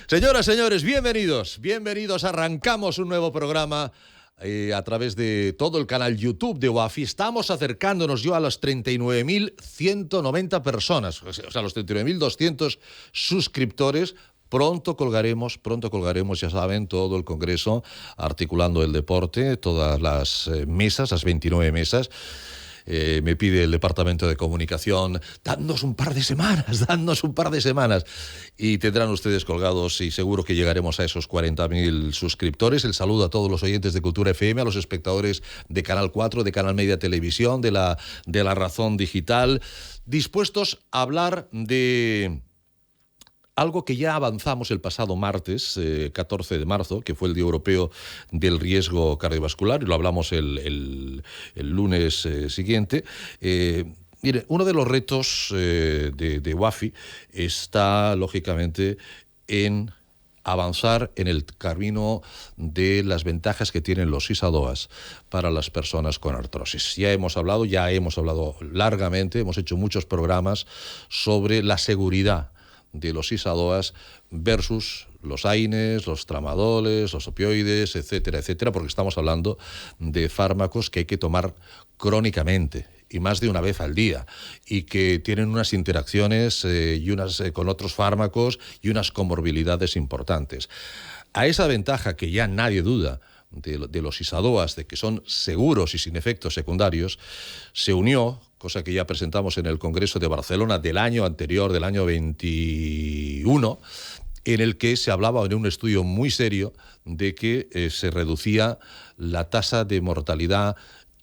Señoras, señores, bienvenidos. Arrancamos un nuevo programa a través de todo el canal YouTube de UAFI. Estamos acercándonos yo a las 39.190 personas, o sea, los 39.200 suscriptores. Pronto colgaremos, ya saben, todo el Congreso articulando el deporte, todas las mesas, las 29 mesas. Me pide el Departamento de Comunicación, dadnos un par de semanas, y tendrán ustedes colgados, y seguro que llegaremos a esos 40.000 suscriptores. El saludo a todos los oyentes de Cultura FM, a los espectadores de Canal 4, de Canal Media Televisión, de la Razón Digital, dispuestos a hablar de algo que ya avanzamos el pasado martes, 14 de marzo, que fue el Día Europeo del Riesgo Cardiovascular, y lo hablamos el lunes siguiente. Mire, uno de los retos de UAFI está, lógicamente, en avanzar en el camino de las ventajas que tienen los ISADOAS para las personas con artrosis. Ya hemos hablado largamente, hemos hecho muchos programas sobre la seguridad de los ISADOAS versus los AINES, los tramadoles, los opioides, etcétera, porque estamos hablando de fármacos que hay que tomar crónicamente y más de una vez al día, y que tienen unas interacciones con otros fármacos y unas comorbilidades importantes. A esa ventaja que ya nadie duda de los ISADOAS, de que son seguros y sin efectos secundarios, se unió, cosa que ya presentamos en el Congreso de Barcelona del año anterior, del año 21, en el que se hablaba en un estudio muy serio de que se reducía la tasa de mortalidad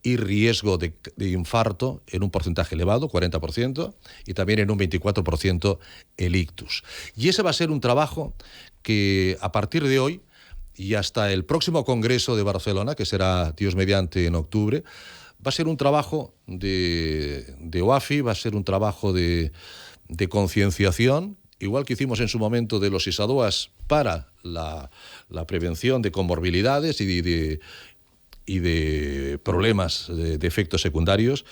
y riesgo de infarto en un porcentaje elevado, 40%, y también en un 24% el ictus. Y ese va a ser un trabajo que a partir de hoy y hasta el próximo Congreso de Barcelona, que será, Dios mediante, en octubre, va a ser un trabajo de UAFI, va a ser un trabajo de concienciación, igual que hicimos en su momento de los ISADOAS para la prevención de comorbilidades y de problemas de efectos secundarios.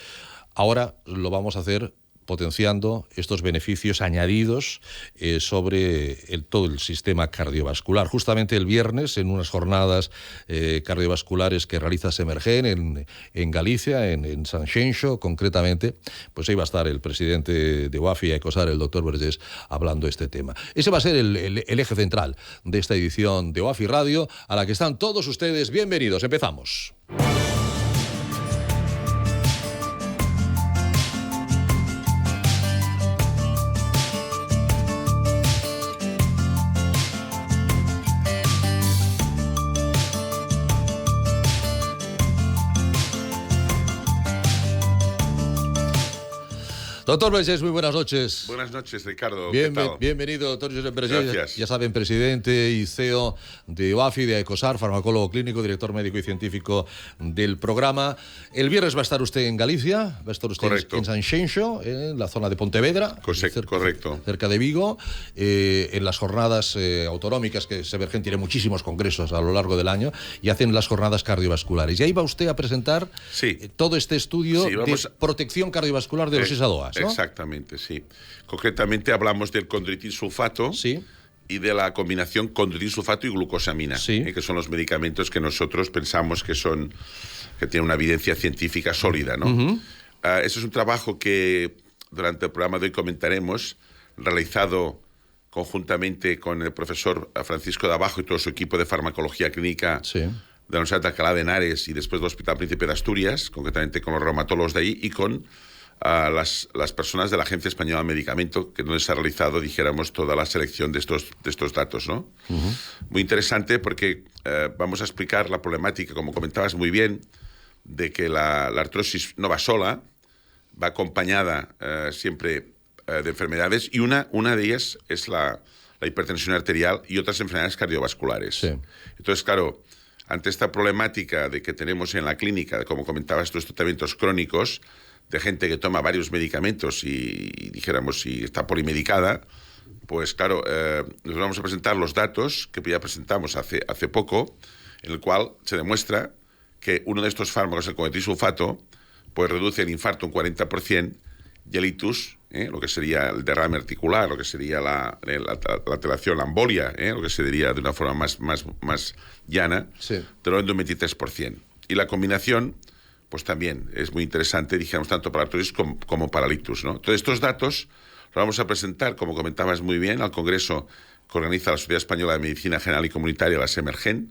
Ahora lo vamos a hacer potenciando estos beneficios añadidos sobre todo el sistema cardiovascular. Justamente el viernes, en unas jornadas cardiovasculares que realiza Semergen en Galicia, en Sanxenxo concretamente, pues ahí va a estar el presidente de UAFI, ECOSAR, el doctor Vergés, hablando de este tema. Ese va a ser el eje central de esta edición de UAFI Radio, a la que están todos ustedes bienvenidos. Empezamos. Doctor Vergés, muy buenas noches. Buenas noches, Ricardo. ¿Qué tal? Bienvenido, doctor Josep Vergés. Gracias. Ya saben, presidente y CEO de UAFI, de ECOSAR, farmacólogo clínico, director médico y científico del programa. El viernes va a estar usted en Galicia, va a estar usted en Sanxenxo, en la zona de Pontevedra. Correcto. Cerca de Vigo, en las jornadas autonómicas, que Semergen tiene muchísimos congresos a lo largo del año, y hacen las jornadas cardiovasculares. Y ahí va usted a presentar todo este estudio de protección cardiovascular de los ISADOAS, ¿no? Exactamente, sí. Concretamente hablamos del condroitin sulfato y de la combinación condroitin sulfato y glucosamina, que son los medicamentos que nosotros pensamos que tienen una evidencia científica sólida, ¿no? Ese es un trabajo que durante el programa de hoy comentaremos, realizado conjuntamente con el profesor Francisco de Abajo y todo su equipo de farmacología clínica de la Universidad de Alcalá de Henares y después del Hospital Príncipe de Asturias, concretamente con los reumatólogos de ahí y con las personas de la Agencia Española de Medicamento, que donde se ha realizado, dijéramos, toda la selección de estos datos, ¿no? Muy interesante porque vamos a explicar la problemática, como comentabas muy bien, de que la artrosis no va sola, va acompañada siempre de enfermedades, y una de ellas es la hipertensión arterial y otras enfermedades cardiovasculares. Entonces, claro, ante esta problemática de que tenemos en la clínica, como comentabas, estos tratamientos crónicos, de gente que toma varios medicamentos y dijéramos, si está polimedicada, pues claro, nos vamos a presentar los datos que ya presentamos hace poco, en el cual se demuestra que uno de estos fármacos, el condroitin sulfato, pues reduce el infarto un 40%, y el ictus, lo que sería el derrame articular, lo que sería la alteración, la embolia, lo que se diría de una forma más llana, del orden de un 23%. Y la combinación, pues también es muy interesante, dijéramos, tanto para la artrosis como para el ictus, ¿no? Entonces, estos datos los vamos a presentar, como comentabas muy bien, al Congreso que organiza la Sociedad Española de Medicina General y Comunitaria, la SEMERGEN,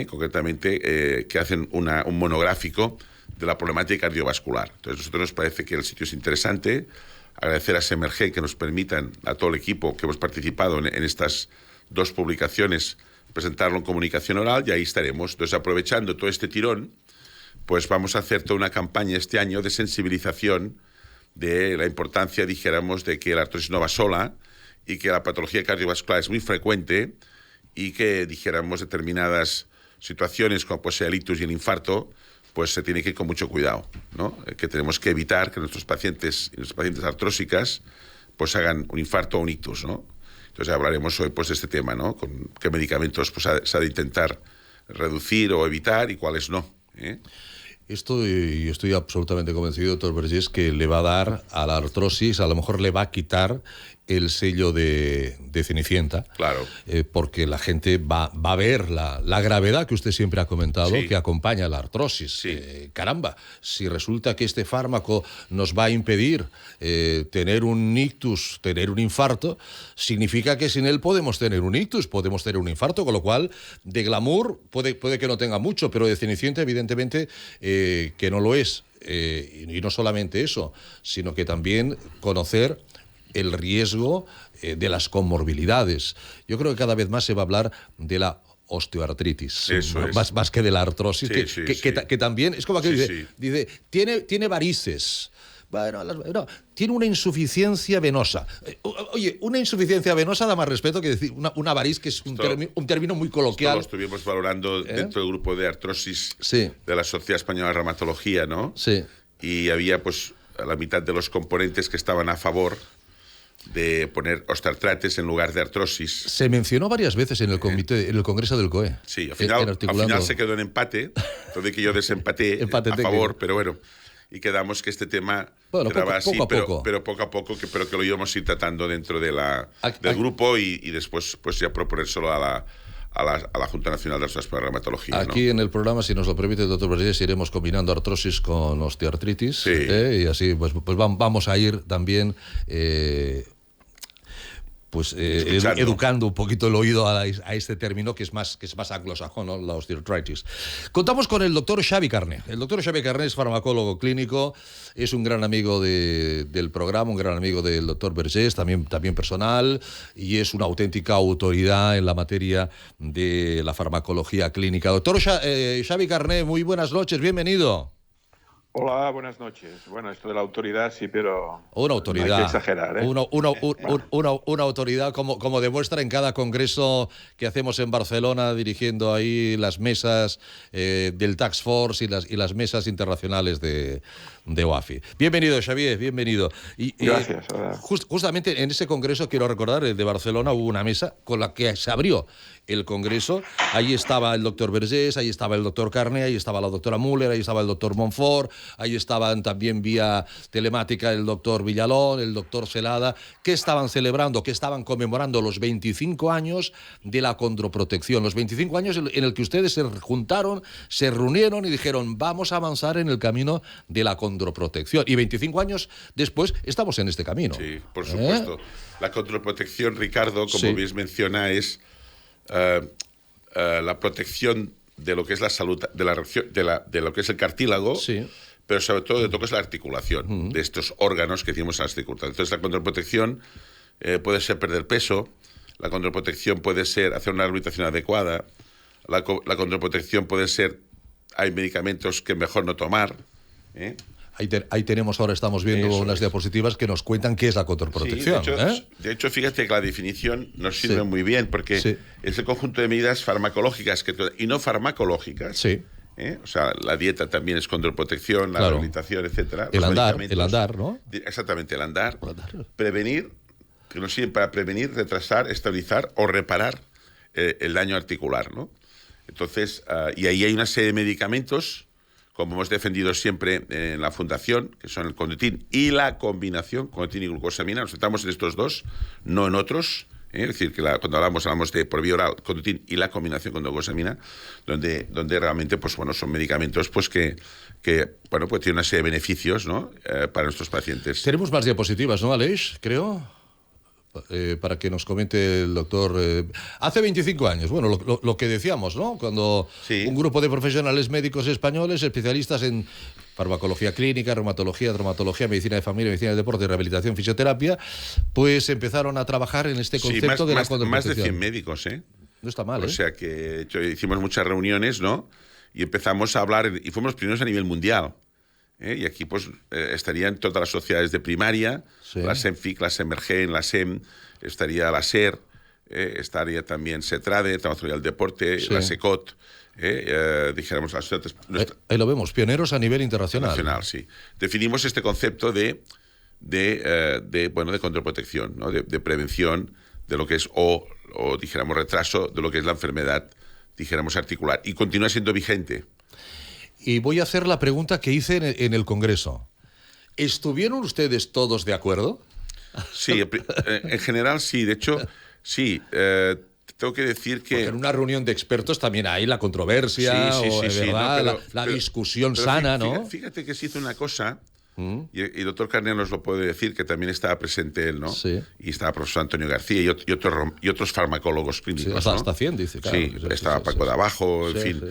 concretamente, que hacen un monográfico de la problemática cardiovascular. Entonces, a nosotros nos parece que el sitio es interesante. Agradecer a SEMERGEN que nos permitan, a todo el equipo que hemos participado en estas 2 publicaciones, presentarlo en comunicación oral, y ahí estaremos. Entonces, aprovechando todo este tirón, pues vamos a hacer toda una campaña este año de sensibilización de la importancia, dijéramos, de que la artrosis no va sola, y que la patología cardiovascular es muy frecuente, y que, dijéramos, determinadas situaciones como puede ser el ictus y el infarto, pues se tiene que ir con mucho cuidado, ¿no? Que tenemos que evitar que nuestros pacientes y nuestras pacientes artrósicas pues hagan un infarto o un ictus, ¿no? Entonces hablaremos hoy pues de este tema, ¿no? Con qué medicamentos pues se ha de intentar reducir o evitar y cuáles no, ¿eh? Estoy absolutamente convencido, doctor Vergés, que le va a dar a la artrosis, a lo mejor le va a quitar el sello de Cenicienta. Claro. Porque la gente va a ver la gravedad que usted siempre ha comentado, que acompaña a la artrosis. Caramba, si resulta que este fármaco nos va a impedir tener un ictus, tener un infarto, significa que sin él podemos tener un ictus, podemos tener un infarto, con lo cual de glamour puede que no tenga mucho, pero de Cenicienta evidentemente que no lo es. Y no solamente eso, sino que también conocer el riesgo de las comorbilidades. Yo creo que cada vez más se va a hablar de la osteoartritis, más que de la artrosis, que también es como que dice tiene varices. Bueno, tiene una insuficiencia venosa. Oye, una insuficiencia venosa da más respeto que decir una variz, que es un término muy coloquial. Esto lo estuvimos valorando dentro del grupo de artrosis de la Sociedad Española de Reumatología, ¿no? Sí. Y había pues a la mitad de los componentes que estaban a favor de poner osteoartritis en lugar de artrosis. Se mencionó varias veces en el comité, en el Congreso del COE. Sí, al final se quedó en empate, entonces que yo desempaté a favor, pero bueno, y quedamos que este tema quedaba así, pero poco a poco, pero que lo íbamos a ir tratando dentro de del grupo y después pues ya proponérselo a la Junta Nacional de la Reumatología. Aquí en el programa, si nos lo permite, doctor Vergés, iremos combinando artrosis con osteoartritis, y así pues vamos a ir también educando un poquito el oído a este término que es más anglosajón, ¿no? La osteoartritis. Contamos con el doctor Xavi Carné. El doctor Xavi Carné es farmacólogo clínico, es un gran amigo del programa, un gran amigo del doctor Vergés, también personal, y es una auténtica autoridad en la materia de la farmacología clínica. Doctor Xavi Carné, muy buenas noches, bienvenido. Hola, buenas noches. Bueno, esto de la autoridad sí, pero una autoridad, no hay que exagerar, ¿eh? Una autoridad como demuestra en cada congreso que hacemos en Barcelona, dirigiendo ahí las mesas del Task Force y las mesas internacionales de OAFI. Bienvenido, Xavier, bienvenido. Gracias. Justamente en ese congreso, quiero recordar, el de Barcelona, hubo una mesa con la que se abrió el congreso. Ahí estaba el doctor Vergés, ahí estaba el doctor Carné, ahí estaba la doctora Müller, ahí estaba el doctor Montfort, ahí estaban también vía telemática el doctor Villalón, el doctor Celada, que estaban celebrando, que estaban conmemorando los 25 años de la condroprotección, los 25 años en el que ustedes se juntaron, se reunieron y dijeron, vamos a avanzar en el camino de la condroprotección. Y 25 años después estamos en este camino. Sí, por supuesto. La condroprotección, Ricardo, como bien menciona, es la protección de lo que es la salud, de lo que es el cartílago, pero sobre todo de lo que es la articulación, de estos órganos que decimos en las articulaciones. Entonces la condroprotección puede ser perder peso, la condroprotección puede ser hacer una rehabilitación adecuada, la condroprotección puede ser, hay medicamentos que mejor no tomar, Ahí tenemos, ahora estamos viendo unas diapositivas que nos cuentan qué es la condroprotección. De hecho, fíjate que la definición nos sirve muy bien, porque es el conjunto de medidas farmacológicas y no farmacológicas. O sea, la dieta también es condroprotección, la rehabilitación, etcétera. El andar, ¿no? Exactamente, el andar. Prevenir, que nos sirven para prevenir, retrasar, estabilizar o reparar el daño articular, ¿no? Entonces, y ahí hay una serie de medicamentos como hemos defendido siempre en la Fundación, que son el Condroitin y la combinación Condroitin y glucosamina. Nos centramos en estos dos, no en otros. Es decir, que cuando hablamos de por vía oral, Condroitin y la combinación con glucosamina, donde realmente pues bueno, son medicamentos pues que bueno, pues tienen una serie de beneficios, ¿no? Para nuestros pacientes. Tenemos más diapositivas, ¿no, Aleix? Creo. Para que nos comente el doctor. Hace 25 años, bueno, lo que decíamos, ¿no? Cuando un grupo de profesionales médicos españoles, especialistas en farmacología clínica, reumatología, traumatología, medicina de familia, medicina del deporte, rehabilitación, fisioterapia, pues empezaron a trabajar en este concepto de la contraprotección. Más de 100 médicos, ¿eh? No está mal, O sea que hicimos muchas reuniones, ¿no? Y empezamos a hablar, y fuimos los primeros a nivel mundial. Y aquí pues estarían todas las sociedades de primaria, la SEMFIC, la SEMERGEN, la SEM, estaría la SER, estaría también SETRADE, Traumatología del Deporte, la SECOT, dijéramos las sociedades... Ahí lo vemos, pioneros a nivel internacional. Sí. Definimos este concepto de contraprotección, ¿no? de prevención de lo que es, o dijéramos retraso de lo que es la enfermedad, dijéramos articular, y continúa siendo vigente. Y voy a hacer la pregunta que hice en el Congreso. ¿Estuvieron ustedes todos de acuerdo? Sí, en general sí. De hecho, sí. Tengo que decir que... Porque en una reunión de expertos también hay la controversia, ¿verdad? No, la discusión sana, ¿no? Fíjate que se hizo una cosa... Y el doctor Carné nos lo puede decir, que también estaba presente él, ¿no? Sí. Y estaba el profesor Antonio García y otros farmacólogos clínicos, sí, ¿no? Hasta 100, dice. Claro, sí, estaba Paco de Abajo, en fin.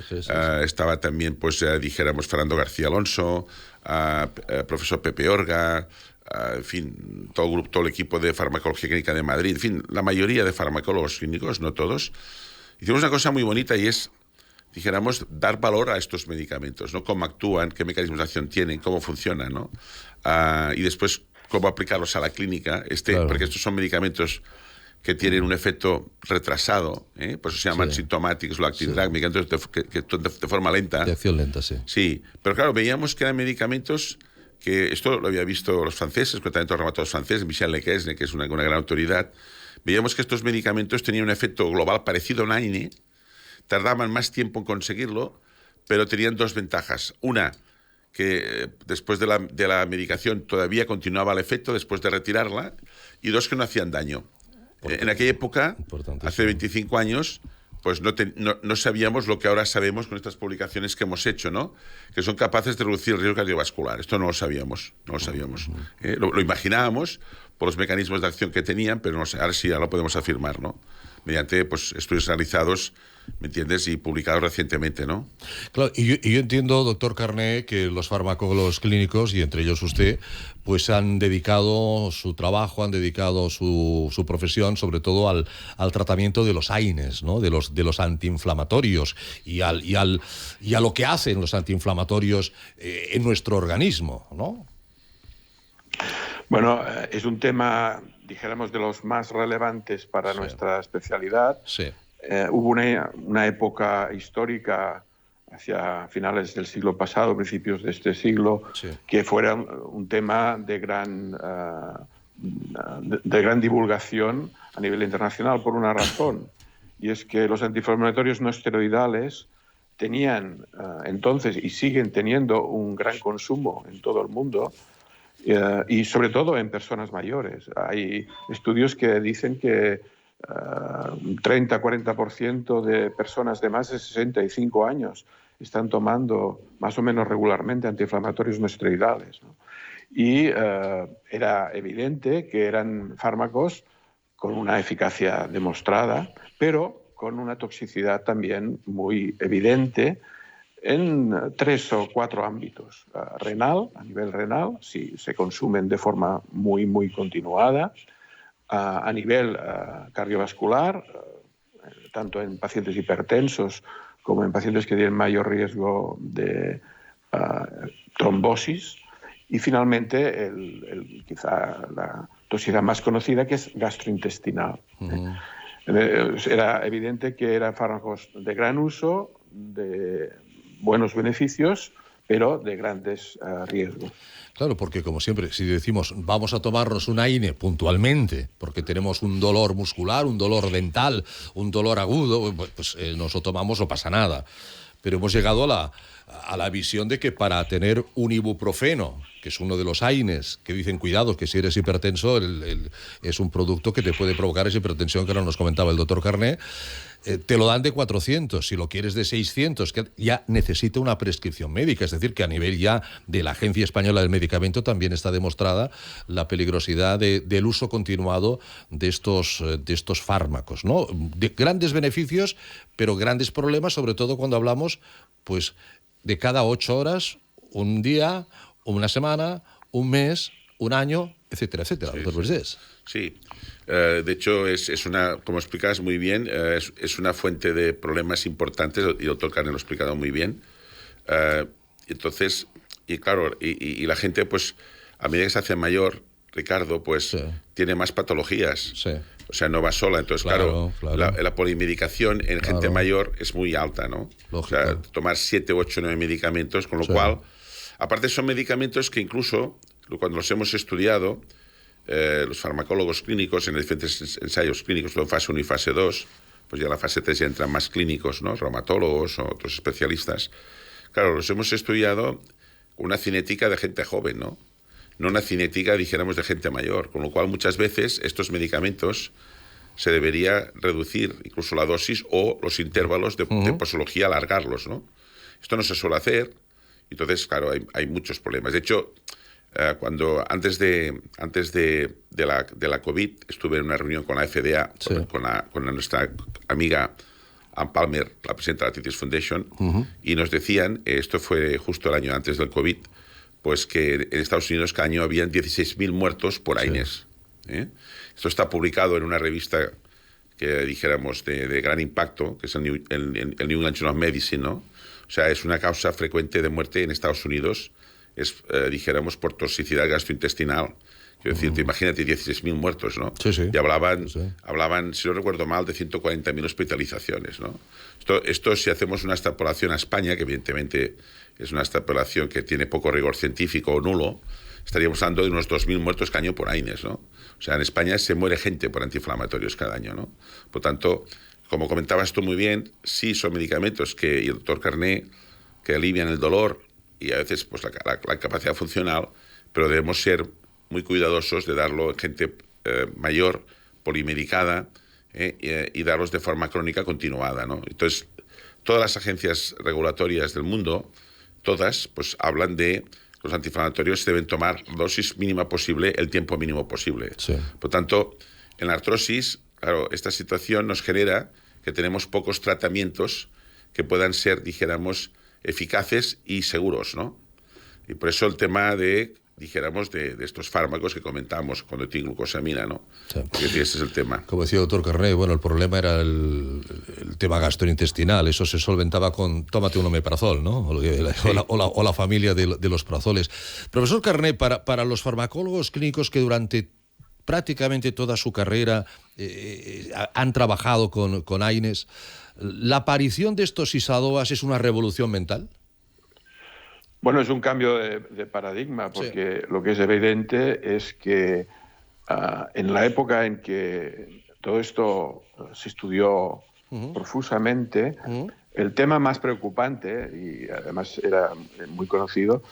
Estaba también, pues, dijéramos, Fernando García Alonso, profesor Pepe Orga, en fin, todo el equipo de farmacología clínica de Madrid, en fin, la mayoría de farmacólogos clínicos, no todos. Hicimos una cosa muy bonita y es... dijéramos, dar valor a estos medicamentos, ¿no? Cómo actúan, qué mecanismos de acción tienen, cómo funcionan, ¿no? Y después, cómo aplicarlos a la clínica, claro. Porque estos son medicamentos que tienen un efecto retrasado, por eso se llaman sintomáticos o active drug, medicamentos que de forma lenta. De acción lenta, sí. Sí, pero claro, veíamos que eran medicamentos que, esto lo había visto los franceses, concretamente los reumatólogos franceses, Michel Lequesne, que es una gran autoridad, veíamos que estos medicamentos tenían un efecto global parecido a un AINE, tardaban más tiempo en conseguirlo, pero tenían dos ventajas. Una, que después de la medicación todavía continuaba el efecto después de retirarla, y dos, que no hacían daño. En aquella época, hace 25 años, pues no sabíamos lo que ahora sabemos con estas publicaciones que hemos hecho, ¿no? Que son capaces de reducir el riesgo cardiovascular. Esto no lo sabíamos. Lo imaginábamos por los mecanismos de acción que tenían, pero no sé, ahora sí ya lo podemos afirmar, ¿no? Mediante pues, estudios realizados, ¿me entiendes? Y publicados recientemente, ¿no? Claro, y yo entiendo, doctor Carné, que los farmacólogos clínicos, y entre ellos usted, pues han dedicado su trabajo, han dedicado su profesión, sobre todo al tratamiento de los AINES, ¿no? De los antiinflamatorios y a lo que hacen los antiinflamatorios en nuestro organismo, ¿no? Bueno, es un tema, dijéramos, de los más relevantes para nuestra especialidad. Sí. Hubo una época histórica hacia finales del siglo pasado, principios de este siglo, que fuera un tema de gran divulgación a nivel internacional por una razón, y es que los antiinflamatorios no esteroidales tenían entonces y siguen teniendo un gran consumo en todo el mundo, y sobre todo en personas mayores. Hay estudios que dicen que 30-40% de personas de más de 65 años están tomando más o menos regularmente antiinflamatorios no esteroidales, ¿no? Y era evidente que eran fármacos con una eficacia demostrada, pero con una toxicidad también muy evidente en 3 o 4 ámbitos. Renal, a nivel renal, si se consumen de forma muy, muy continuada. A nivel cardiovascular, tanto en pacientes hipertensos como en pacientes que tienen mayor riesgo de trombosis. Y finalmente, quizá la toxicidad más conocida, que es gastrointestinal. Era evidente que eran fármacos de gran uso, de buenos beneficios, pero de grandes riesgos. Claro, porque como siempre, si decimos vamos a tomarnos un AINE puntualmente, porque tenemos un dolor muscular, un dolor dental, un dolor agudo, pues nos lo tomamos, no pasa nada. Pero hemos llegado a la visión de que para tener un ibuprofeno, que es uno de los AINES, que dicen, cuidado, que si eres hipertenso, es un producto que te puede provocar esa hipertensión que ahora nos comentaba el doctor Carné, te lo dan de 400, si lo quieres de 600, que ya necesita una prescripción médica. Es decir, que a nivel ya de la Agencia Española del Medicamento también está demostrada la peligrosidad del uso continuado de estos fármacos, ¿no? De grandes beneficios, pero grandes problemas, sobre todo cuando hablamos pues, de cada 8 horas, un día, una semana, un mes, un año, etcétera, etcétera. Sí. De hecho, es una, como explicas muy bien, es una fuente de problemas importantes, y el doctor Carné lo ha explicado muy bien. Entonces, y claro, y la gente, pues, a medida que se hace mayor, Ricardo, pues, tiene más patologías. Sí. O sea, no va sola. Entonces, claro. La polimedicación en gente mayor es muy alta, ¿no? Lógico. O sea, tomar 7, 8, 9 medicamentos, con lo cual, aparte son medicamentos que incluso, cuando los hemos estudiado, los farmacólogos clínicos en diferentes ensayos clínicos, en fase 1 y fase 2, pues ya en la fase 3 ya entran más clínicos, ¿no? Reumatólogos o otros especialistas. Claro, los hemos estudiado con una cinética de gente joven, ¿no? No una cinética, dijéramos, de gente mayor, con lo cual muchas veces estos medicamentos se debería reducir incluso la dosis o los intervalos de posología, alargarlos, ¿no? Esto no se suele hacer, entonces, claro, hay muchos problemas. De hecho, cuando antes de la COVID estuve en una reunión con la FDA, con nuestra amiga Ann Palmer, la presidenta de la Arthritis Foundation, y nos decían, esto fue justo el año antes del COVID, pues que en Estados Unidos cada año habían 16.000 muertos por AINES. Esto está publicado en una revista que dijéramos de gran impacto, que es el New England Journal of Medicine, ¿no? O sea, es una causa frecuente de muerte en Estados Unidos, dijéramos, por toxicidad gastrointestinal. Quiero decir, imagínate 16.000 muertos, ¿no? Sí. Y hablaban, si no recuerdo mal, de 140.000 hospitalizaciones, ¿no? Esto, si hacemos una extrapolación a España, que evidentemente es una extrapolación que tiene poco rigor científico o nulo, estaríamos hablando de unos 2.000 muertos cada año por AINES, ¿no? O sea, en España se muere gente por antiinflamatorios cada año, ¿no? Por tanto, como comentabas tú muy bien, sí son medicamentos y el doctor Carné, que alivian el dolor y a veces pues la capacidad funcional, pero debemos ser muy cuidadosos de darlo en gente mayor, polimedicada, y darlos de forma crónica continuada, ¿no? Entonces, todas las agencias regulatorias del mundo, todas, pues hablan de los antiinflamatorios se deben tomar dosis mínima posible, el tiempo mínimo posible. Sí. Por tanto, en la artrosis, claro, esta situación nos genera que tenemos pocos tratamientos que puedan ser, dijéramos, eficaces y seguros, ¿no? Y por eso el tema de estos fármacos que comentamos, condroitin-glucosamina, ¿no? Sí. Porque ese es el tema. Como decía el doctor Carné, bueno, el problema era el tema gastrointestinal. Eso se solventaba con tómate un omeprazol, ¿no? O la familia de los prazoles. Profesor Carné, para los farmacólogos clínicos que durante prácticamente toda su carrera han trabajado con AINES, ¿la aparición de estos ISADOAs es una revolución mental? Bueno, es un cambio de paradigma, porque lo que es evidente es que en la época en que todo esto se estudió profusamente, el tema más preocupante, y además era muy conocido,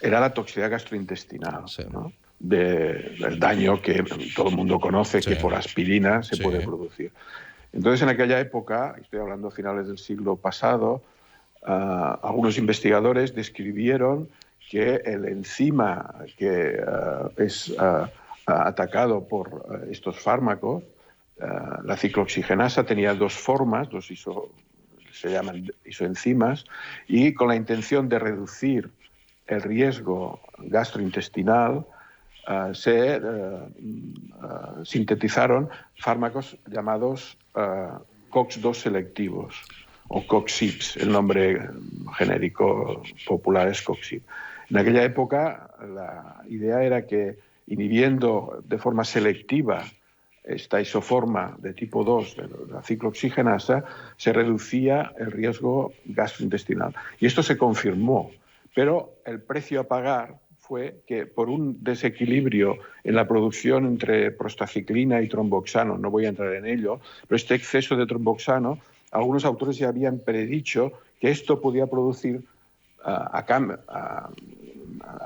era la toxicidad gastrointestinal, ¿no? Del daño que todo el mundo conoce, que por aspirina se puede producir. Entonces, en aquella época, estoy hablando a finales del siglo pasado, algunos investigadores describieron que el enzima que es atacado por estos fármacos, la ciclooxigenasa, tenía dos formas, se llaman isoenzimas, y con la intención de reducir el riesgo gastrointestinal, se sintetizaron fármacos llamados COX-2 selectivos, o COX-CIPs, el nombre genérico popular es COX-CIP. En aquella época la idea era que inhibiendo de forma selectiva esta isoforma de tipo 2 de la ciclooxigenasa se reducía el riesgo gastrointestinal. Y esto se confirmó, pero el precio a pagar fue que por un desequilibrio en la producción entre prostaciclina y tromboxano, no voy a entrar en ello, pero este exceso de tromboxano, algunos autores ya habían predicho que esto podía producir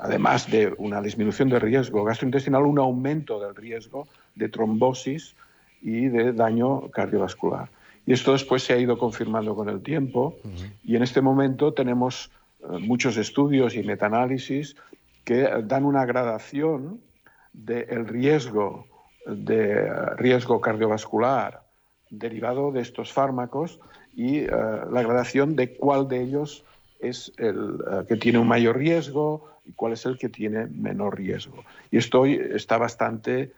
además de una disminución del riesgo gastrointestinal, un aumento del riesgo de trombosis y de daño cardiovascular. Y esto después se ha ido confirmando con el tiempo, y en este momento tenemos muchos estudios y metaanálisis que dan una gradación del riesgo cardiovascular derivado de estos fármacos y la gradación de cuál de ellos es el que tiene un mayor riesgo y cuál es el que tiene menor riesgo. Y esto está bastante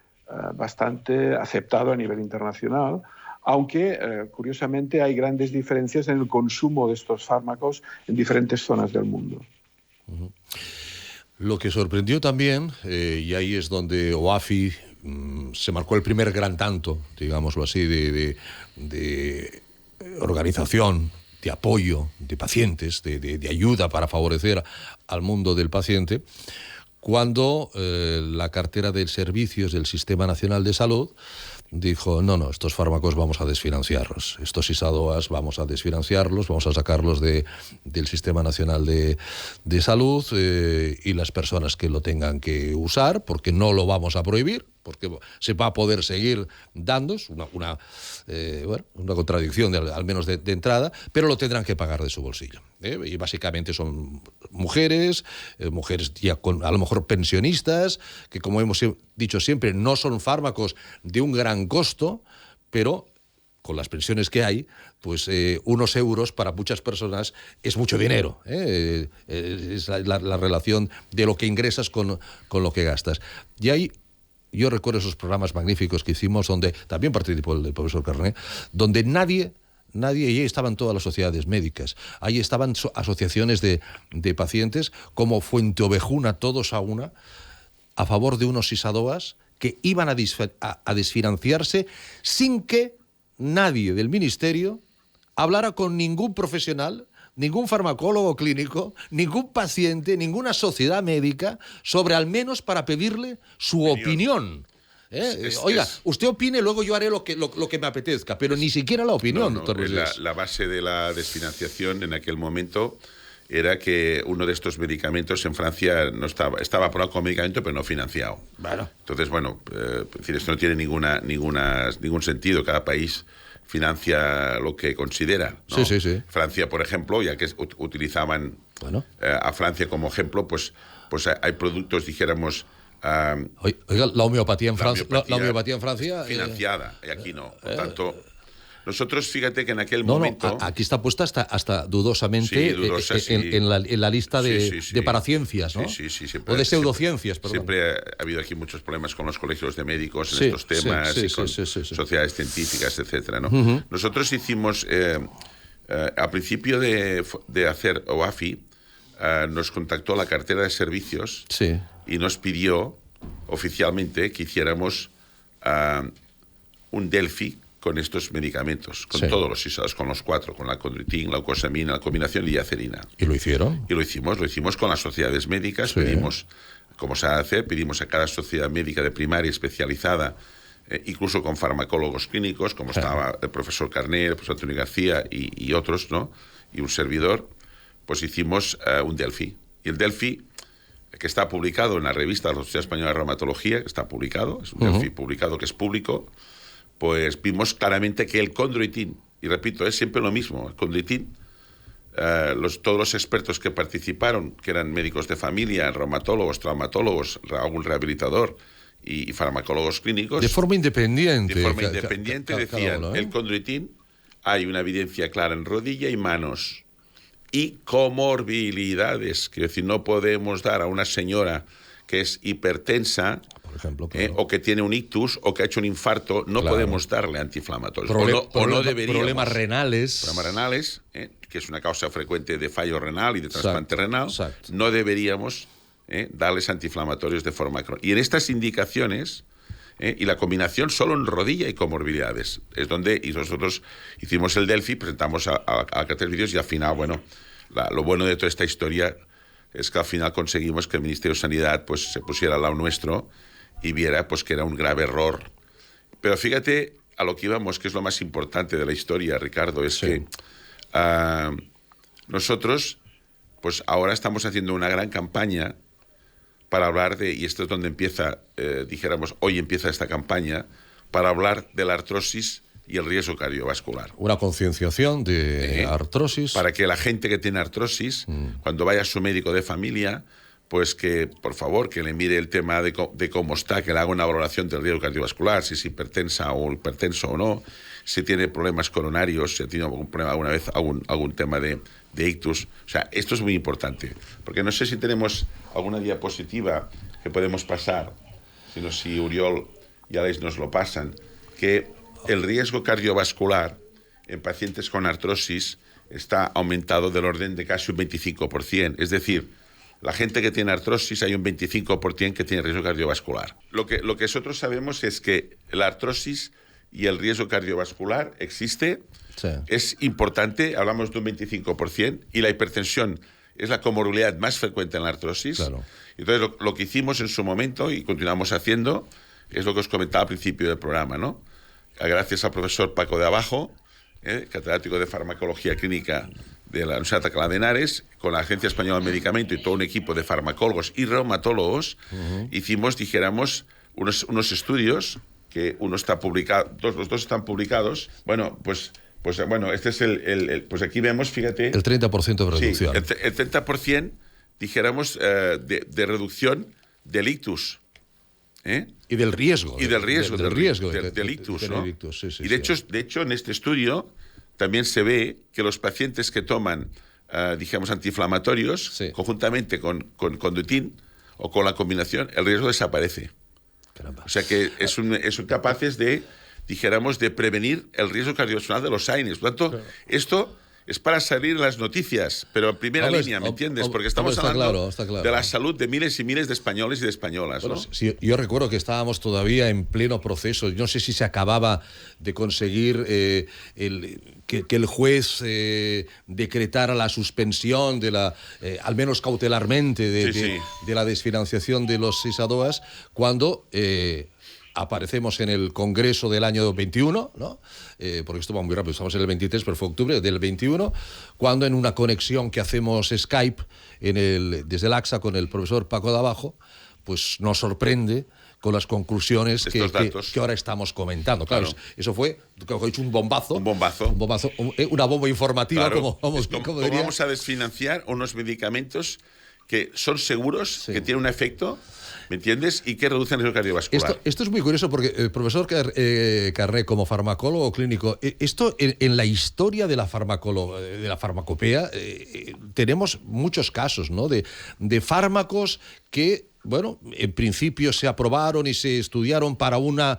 aceptado a nivel internacional, aunque curiosamente hay grandes diferencias en el consumo de estos fármacos en diferentes zonas del mundo. Lo que sorprendió también, y ahí es donde OAFI se marcó el primer gran tanto, digámoslo así, de organización, de apoyo de pacientes, de ayuda para favorecer al mundo del paciente, cuando la cartera de servicios del Sistema Nacional de Salud dijo, no, estos fármacos vamos a desfinanciarlos, estos ISADOAs vamos a desfinanciarlos, vamos a sacarlos del Sistema Nacional de Salud, y las personas que lo tengan que usar, porque no lo vamos a prohibir, porque se va a poder seguir dando, una contradicción al menos de entrada, pero lo tendrán que pagar de su bolsillo. Y básicamente son mujeres ya a lo mejor pensionistas, que como hemos dicho siempre, no son fármacos de un gran costo, pero con las pensiones que hay, pues unos euros para muchas personas es mucho dinero. Es la relación de lo que ingresas con lo que gastas. Y ahí yo recuerdo esos programas magníficos que hicimos, donde también participó el profesor Carné, donde nadie, y ahí estaban todas las sociedades médicas, ahí estaban asociaciones de pacientes como Fuente Ovejuna, todos a una, a favor de unos ISADOAs que iban a desfinanciarse sin que nadie del ministerio hablara con ningún profesional, ningún farmacólogo clínico, ningún paciente, ninguna sociedad médica, sobre al menos para pedirle su opinión. Oiga, usted opine, luego yo haré lo que me apetezca, pero ni siquiera la opinión, doctor Reyes. La base de la desfinanciación en aquel momento era que uno de estos medicamentos en Francia no estaba aprobado como medicamento, pero no financiado. Bueno. Entonces, es decir, esto no tiene ningún sentido. Cada país financia lo que considera, ¿no? Sí. Francia, por ejemplo, ya que utilizaban a Francia como ejemplo, pues hay productos, dijéramos... Oiga, la homeopatía en Francia... Financiada, y aquí no. Por tanto, nosotros, fíjate que en aquel momento... aquí está puesta hasta dudosamente en la lista de paraciencias, ¿no? Sí, o de pseudociencias, perdón. Siempre ha habido aquí muchos problemas con los colegios de médicos en estos temas, y con sociedades científicas, etcétera, ¿no? Uh-huh. Nosotros hicimos, a principio de hacer OAFI, nos contactó la cartera de servicios y nos pidió oficialmente que hiciéramos un Delphi con estos medicamentos, con todos los ISADOAs, con los 4, con la condritin, la glucosamina, la combinación y acerina. ¿Y lo hicieron? Y lo hicimos con las sociedades médicas, pedimos, como se ha de hacer, pedimos a cada sociedad médica de primaria especializada, incluso con farmacólogos clínicos, como estaba el profesor Carné, el profesor Antonio García y otros, ¿no? Y un servidor, pues hicimos un Delphi. Y el Delphi, que está publicado en la revista de la Sociedad Española de Reumatología, que está publicado, es un Delphi publicado que es público, pues vimos claramente que el condroitin, y repito, es siempre lo mismo, el condroitin, todos los expertos que participaron, que eran médicos de familia, reumatólogos, traumatólogos, algún rehabilitador y farmacólogos clínicos... De forma independiente. Decían, el condroitin, hay una evidencia clara en rodilla y manos, y comorbilidades, quiero decir, no podemos dar a una señora que es hipertensa, por ejemplo, o que tiene un ictus o que ha hecho un infarto, no podemos darle antiinflamatorios. O no deberíamos. Problemas renales. Que es una causa frecuente de fallo renal y de trasplante renal. No deberíamos darles antiinflamatorios de forma crónica. Y en estas indicaciones, y la combinación solo en rodilla y comorbilidades, es donde y nosotros hicimos el Delphi, presentamos a cartel vídeos y al final, lo bueno de toda esta historia es que al final conseguimos que el Ministerio de Sanidad pues se pusiera al lado nuestro y viera pues que era un grave error. Pero fíjate a lo que íbamos, que es lo más importante de la historia, Ricardo, es que nosotros pues ahora estamos haciendo una gran campaña para hablar de, y esto es donde empieza, dijéramos, hoy empieza esta campaña, para hablar de la artrosis y el riesgo cardiovascular. Una concienciación de artrosis. Para que la gente que tiene artrosis, cuando vaya a su médico de familia, pues que, por favor, que le mire el tema de cómo está, que le haga una valoración del riesgo cardiovascular, si es hipertenso o no, si tiene problemas coronarios, si ha tenido algún problema alguna vez, algún tema de ictus. O sea, esto es muy importante, porque no sé si tenemos alguna diapositiva que podemos pasar, sino si Oriol y Alex nos lo pasan, que el riesgo cardiovascular en pacientes con artrosis está aumentado del orden de casi un 25%. Es decir, la gente que tiene artrosis hay un 25% que tiene riesgo cardiovascular. Lo que nosotros sabemos es que la artrosis y el riesgo cardiovascular existe, sí. Es importante, hablamos de un 25%, y la hipertensión es la comorbilidad más frecuente en la artrosis. Claro. Entonces, lo que hicimos en su momento, y continuamos haciendo, es lo que os comentaba al principio del programa, ¿no? Gracias al profesor Paco de Abajo, catedrático de Farmacología Clínica de la Universidad de Alcalá de Henares, con la Agencia Española del Medicamento y todo un equipo de farmacólogos y reumatólogos, hicimos, dijéramos, unos estudios, que uno está publicado, los dos están publicados. Bueno, este es pues aquí vemos, fíjate... El 30% de reducción. Sí, el 30%, dijéramos, de reducción del ictus. Y del riesgo. Y del riesgo. Del ictus, ¿no? Sí, y de hecho, en este estudio también se ve que los pacientes que toman, dijéramos, antiinflamatorios, sí, conjuntamente con Condutin o con la combinación, el riesgo desaparece. Caramba. O sea que son capaces de, dijéramos, de prevenir el riesgo cardiovascular de los Alzheimer. Por lo tanto, claro, esto es para salir en las noticias, pero en primera línea, ¿me entiendes? Porque estamos hablando de la salud de miles y miles de españoles y de españolas, ¿no? Sí, yo recuerdo que estábamos todavía en pleno proceso. No sé si se acababa de conseguir que el juez decretara la suspensión de la, al menos cautelarmente, de la desfinanciación de los SISADOAS, cuando aparecemos en el Congreso del año 21, ¿no? Porque esto va muy rápido, estamos en el 23, pero fue octubre del 21, cuando en una conexión que hacemos Skype desde el AXA con el profesor Paco de Abajo, pues nos sorprende con las conclusiones que ahora estamos comentando. Claro, eso fue, como he dicho, un bombazo. Una bomba informativa, claro, como diría. Vamos a desfinanciar unos medicamentos que son seguros, sí, que tienen un efecto, ¿me entiendes? Y que reducen el riesgo cardiovascular. Esto es muy curioso porque el profesor Carré, como farmacólogo clínico, esto en la historia de la farmacopea, tenemos muchos casos, ¿no? de fármacos que, bueno, en principio se aprobaron y se estudiaron para una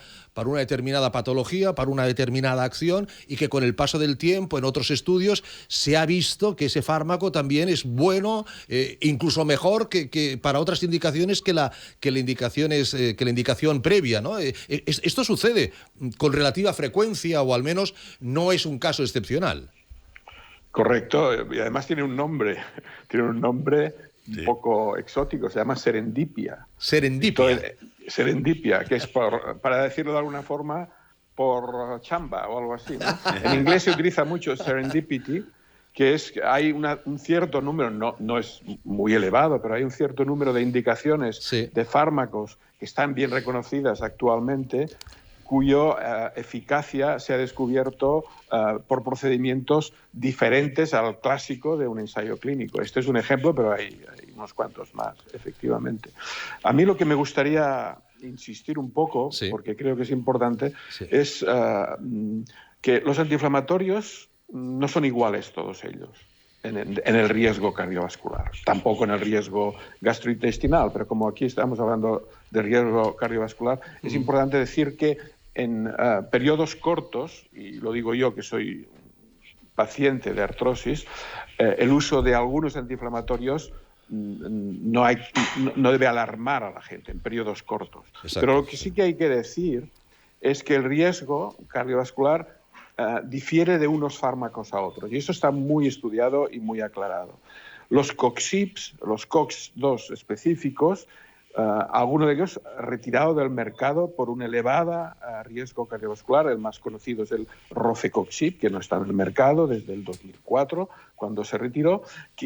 determinada patología, para una determinada acción, y que con el paso del tiempo, en otros estudios, se ha visto que ese fármaco también es bueno, incluso mejor que para otras indicaciones que la indicación previa, ¿no? Esto sucede con relativa frecuencia, o al menos no es un caso excepcional. Correcto, y además tiene un nombre un poco exótico, se llama serendipia. Serendipia, que es, para decirlo de alguna forma, por chamba o algo así, ¿no? En inglés se utiliza mucho serendipity, que es que hay un cierto número, no es muy elevado, pero hay un cierto número de indicaciones, sí, de fármacos que están bien reconocidas actualmente, cuya eficacia se ha descubierto por procedimientos diferentes al clásico de un ensayo clínico. Este es un ejemplo, pero hay unos cuantos más, efectivamente. A mí lo que me gustaría insistir un poco, sí, porque creo que es importante, sí, es que los antiinflamatorios no son iguales todos ellos en el riesgo cardiovascular, tampoco en el riesgo gastrointestinal, pero como aquí estamos hablando de riesgo cardiovascular, es importante decir que en periodos cortos, y lo digo yo que soy paciente de artrosis, el uso de algunos antiinflamatorios no debe alarmar a la gente en periodos cortos. Exacto. Pero lo que sí que hay que decir es que el riesgo cardiovascular difiere de unos fármacos a otros, y eso está muy estudiado y muy aclarado. Los COX-2 específicos alguno de ellos retirado del mercado por un elevado riesgo cardiovascular. El más conocido es el Rofecoxib, que no está en el mercado desde el 2004, cuando se retiró.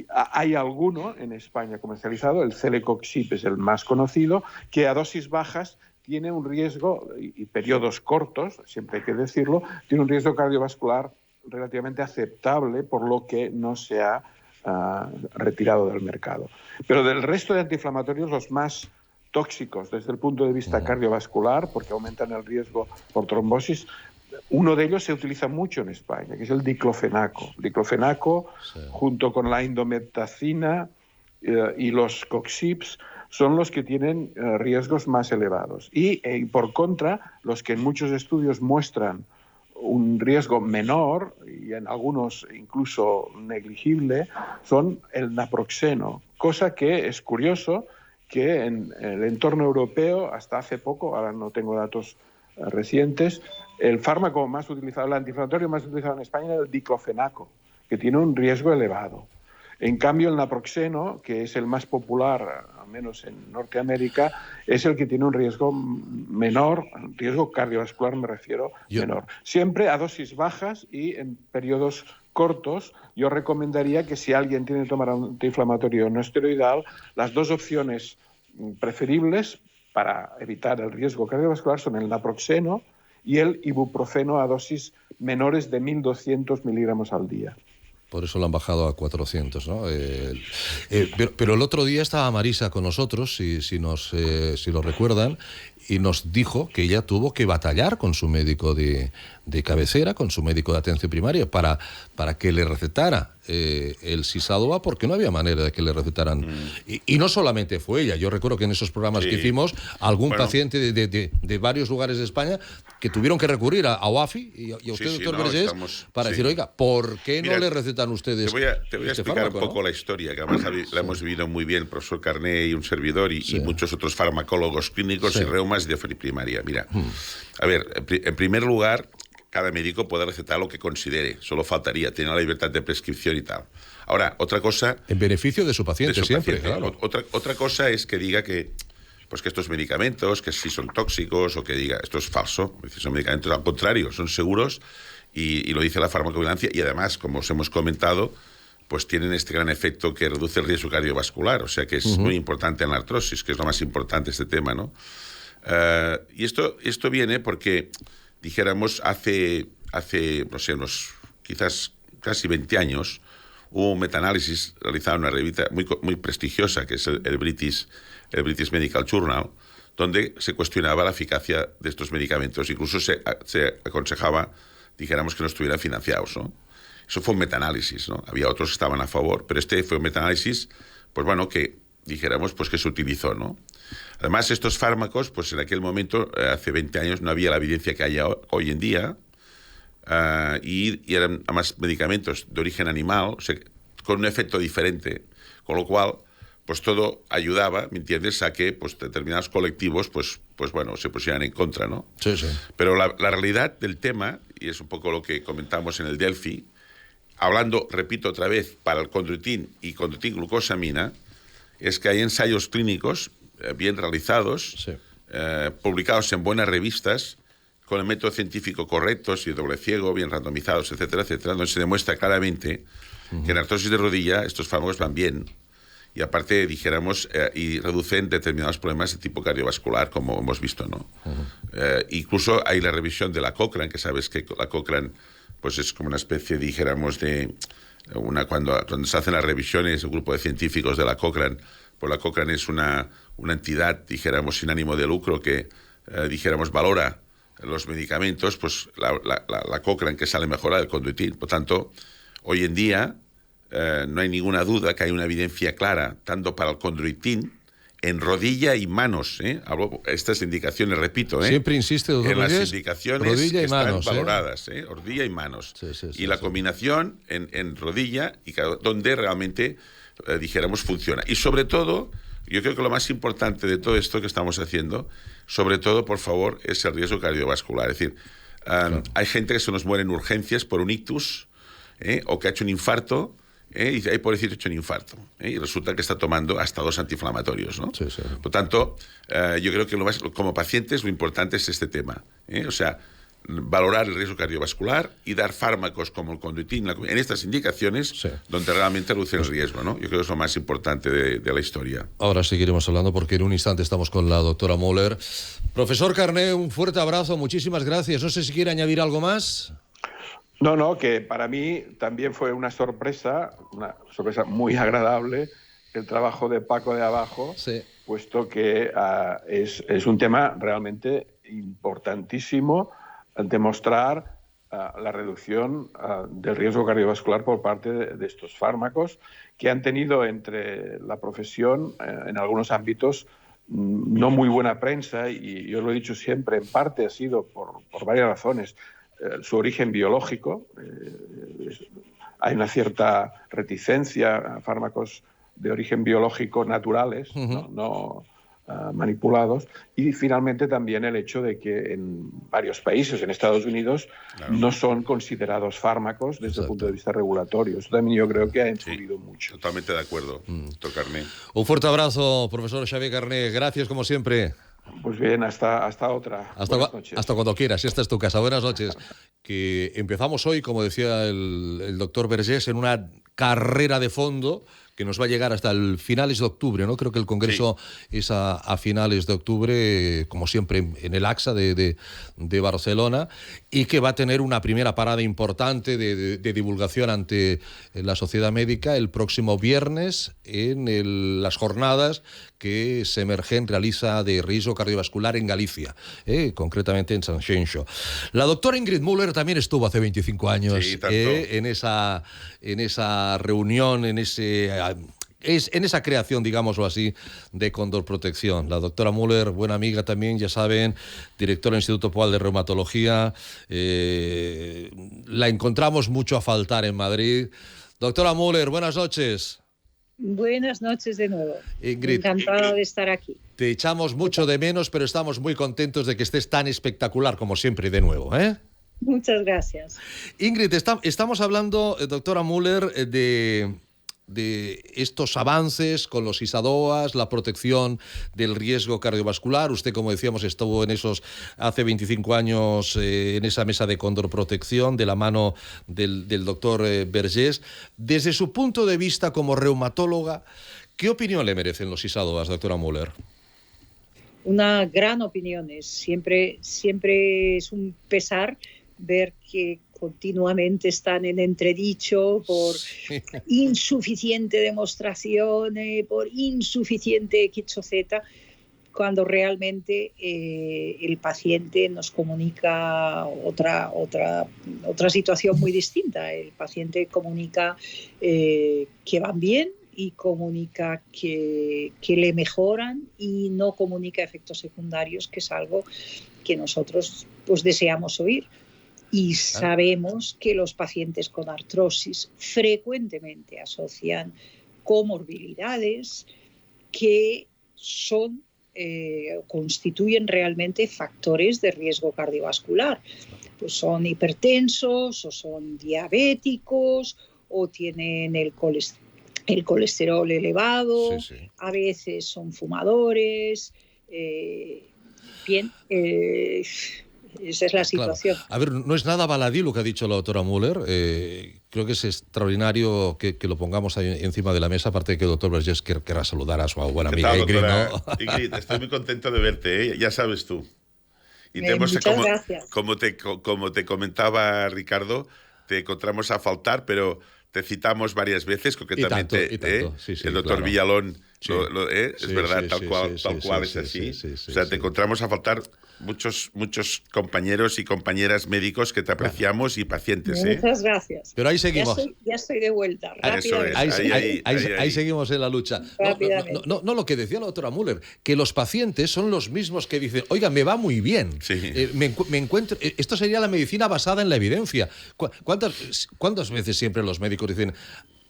Hay alguno en España comercializado, el Celecoxib es el más conocido, que a dosis bajas tiene un riesgo, y periodos cortos, siempre hay que decirlo, tiene un riesgo cardiovascular relativamente aceptable, por lo que no se ha retirado del mercado. Pero del resto de antiinflamatorios, los más tóxicos desde el punto de vista cardiovascular, porque aumentan el riesgo por trombosis, uno de ellos se utiliza mucho en España, que es el diclofenaco. Diclofenaco, junto con la indometacina y los coxips, son los que tienen riesgos más elevados. Y por contra, los que en muchos estudios muestran un riesgo menor, y en algunos incluso negligible, son el naproxeno, cosa que es curioso que en el entorno europeo, hasta hace poco, ahora no tengo datos recientes, el fármaco más utilizado, el antiinflamatorio más utilizado en España era el diclofenaco, que tiene un riesgo elevado. En cambio, el naproxeno, que es el más popular, al menos en Norteamérica, es el que tiene un riesgo menor, riesgo cardiovascular me refiero, menor. Siempre a dosis bajas y en periodos cortos. Yo recomendaría que si alguien tiene que tomar un antiinflamatorio no esteroidal, las dos opciones preferibles para evitar el riesgo cardiovascular son el naproxeno y el ibuprofeno a dosis menores de 1.200 miligramos al día. Por eso lo han bajado a 400, ¿no? Pero el otro día estaba Marisa con nosotros, si lo recuerdan, y nos dijo que ella tuvo que batallar con su médico de cabecera, con su médico de atención primaria, para que le recetara el Sisadoa, porque no había manera de que le recetaran. Y no solamente fue ella, yo recuerdo que en esos programas que hicimos, algún paciente de varios lugares de España que tuvieron que recurrir a OAFI y a usted, doctor Vergés, para decir, oiga, ¿por qué no le recetan ustedes? Te voy a explicar fármaco, un poco la historia, que además la hemos vivido muy bien el profesor Carné y un servidor y muchos otros farmacólogos clínicos y reumas de primaria. Mira, a ver, en primer lugar, cada médico puede recetar lo que considere, solo faltaría, tiene la libertad de prescripción y tal. Ahora, otra cosa... En beneficio de su paciente, siempre, claro. Otra cosa es que diga que estos medicamentos, que sí son tóxicos, o que diga, esto es falso, son medicamentos al contrario, son seguros, y lo dice la farmacovigilancia, y además, como os hemos comentado, pues tienen este gran efecto que reduce el riesgo cardiovascular, o sea que es muy importante en la artrosis, que es lo más importante este tema, ¿no? Y esto viene porque, dijéramos, hace no sé, quizás casi 20 años, hubo un metaanálisis realizado en una revista muy prestigiosa, que es el British Medical Journal, donde se cuestionaba la eficacia de estos medicamentos. Incluso se aconsejaba, dijéramos, que no estuvieran financiados, ¿no? Eso fue un metaanálisis, ¿no? Había otros que estaban a favor, pero este fue un metaanálisis, pues bueno, que dijéramos, pues que se utilizó, ¿no? Además, estos fármacos, pues en aquel momento, hace 20 años, no había la evidencia que hay hoy en día, y eran además medicamentos de origen animal, o sea, con un efecto diferente, con lo cual, pues todo ayudaba, ¿me entiendes?, a que pues determinados colectivos, pues bueno, se pusieran en contra, ¿no? Sí. Pero la realidad del tema, y es un poco lo que comentamos en el Delphi, hablando, repito otra vez, para el condroitin y condroitin-glucosamina, es que hay ensayos clínicos bien realizados, publicados en buenas revistas, con el método científico correcto, y doble ciego, bien randomizados, etcétera, etcétera, donde se demuestra claramente que en artrosis de rodilla estos fármacos van bien. Y aparte, dijéramos, y reducen determinados problemas de tipo cardiovascular, como hemos visto, ¿no? Incluso hay la revisión de la Cochrane, que sabes que la Cochrane pues es como una especie, dijéramos, de cuando se hacen las revisiones, un grupo de científicos de la Cochrane, pues la Cochrane es una entidad, dijéramos, sin ánimo de lucro que, dijéramos, valora los medicamentos, pues la Cochrane que sale mejorada del condroitin. Por tanto, hoy en día no hay ninguna duda que hay una evidencia clara, tanto para el condroitin, en rodilla y manos, Hablo estas indicaciones, repito, Siempre insiste, doctor en las Vergés, indicaciones rodilla y que manos, están valoradas, rodilla y manos. Y la combinación en rodilla, y donde realmente, dijéramos, funciona. Y sobre todo, yo creo que lo más importante de todo esto que estamos haciendo, sobre todo, por favor, es el riesgo cardiovascular. Es decir, hay gente que se nos muere en urgencias por un ictus, o que ha hecho un infarto, y dice, ay, pobrecito, he hecho un infarto. Y resulta que está tomando hasta 2 antiinflamatorios, ¿no? Sí. Por tanto, yo creo que como pacientes lo importante es este tema. O sea, valorar el riesgo cardiovascular y dar fármacos como el Condroitin en estas indicaciones donde realmente reducen el riesgo, ¿no? Yo creo que es lo más importante de la historia. Ahora seguiremos hablando porque en un instante estamos con la doctora Müller. Profesor Carné, un fuerte abrazo, muchísimas gracias. No sé si quiere añadir algo más. No, que para mí también fue una sorpresa muy agradable el trabajo de Paco de Abajo, puesto que es un tema realmente importantísimo demostrar la reducción del riesgo cardiovascular por parte de estos fármacos que han tenido entre la profesión en algunos ámbitos no muy buena prensa, y yo lo he dicho siempre, en parte ha sido por varias razones. Su origen biológico, hay una cierta reticencia a fármacos de origen biológico naturales, no manipulados, y finalmente también el hecho de que en varios países, en Estados Unidos, no son considerados fármacos desde el punto de vista regulatorio. Eso también yo creo que ha influido mucho. Totalmente de acuerdo, doctor Carné. Un fuerte abrazo, profesor Xavier Carné. Gracias, como siempre. Pues bien, hasta otra. Hasta cuando quieras, esta es tu casa. Buenas noches. Que empezamos hoy, como decía el doctor Vergés, en una carrera de fondo que nos va a llegar hasta el finales de octubre, ¿no? Creo que el congreso es a finales de octubre, como siempre, en el AXA de Barcelona, y que va a tener una primera parada importante de divulgación ante la sociedad médica el próximo viernes en las jornadas que Semergen realiza de riesgo cardiovascular en Galicia, concretamente en Sanxenxo. La doctora Ingrid Müller también estuvo hace 25 años en esa reunión, en esa creación, digámoslo así, de Cóndor Protección. La doctora Müller, buena amiga también, ya saben, directora del Instituto Poal de Reumatología. La encontramos mucho a faltar en Madrid. Doctora Müller, buenas noches. Buenas noches de nuevo. Ingrid, encantada de estar aquí. Te echamos mucho de menos, pero estamos muy contentos de que estés tan espectacular como siempre de nuevo, ¿eh? Muchas gracias. Ingrid, estamos hablando, doctora Müller, de estos avances con los ISADOAs, la protección del riesgo cardiovascular. Usted, como decíamos, estuvo en esos hace 25 años en esa mesa de Cóndor Protección de la mano del doctor Vergés. Desde su punto de vista como reumatóloga, ¿qué opinión le merecen los ISADOAs, doctora Müller? Una gran opinión. Siempre es un pesar ver que continuamente están en entredicho por insuficiente demostración, por insuficiente X o Z, cuando realmente el paciente nos comunica otra situación muy distinta. El paciente comunica que van bien y comunica que le mejoran, y no comunica efectos secundarios, que es algo que nosotros pues deseamos oír. Y sabemos que los pacientes con artrosis frecuentemente asocian comorbilidades que constituyen realmente factores de riesgo cardiovascular. Pues son hipertensos, o son diabéticos, o tienen el colesterol elevado, a veces son fumadores. Esa es la situación. Claro. A ver, no es nada baladí lo que ha dicho la doctora Müller. Creo que es extraordinario que lo pongamos ahí encima de la mesa, aparte de que el doctor Vergés querrá saludar a su buena amiga Ingrid, ¿no? Ingrid, estoy muy contento de verte, ¿eh? Ya sabes tú. Y muchas gracias. Como te comentaba Ricardo, te encontramos a faltar, pero te citamos varias veces, concretamente el doctor Villalón, es verdad, tal cual es así. O sea, te encontramos a faltar muchos compañeros y compañeras médicos que te apreciamos y pacientes. Muchas gracias. Pero ahí seguimos. Ya estoy de vuelta. Ahí seguimos en la lucha. No, lo que decía la doctora Müller, que los pacientes son los mismos que dicen, oiga, me va muy bien. Me encuentro. Esto sería la medicina basada en la evidencia. ¿Cuántas veces siempre los médicos dicen,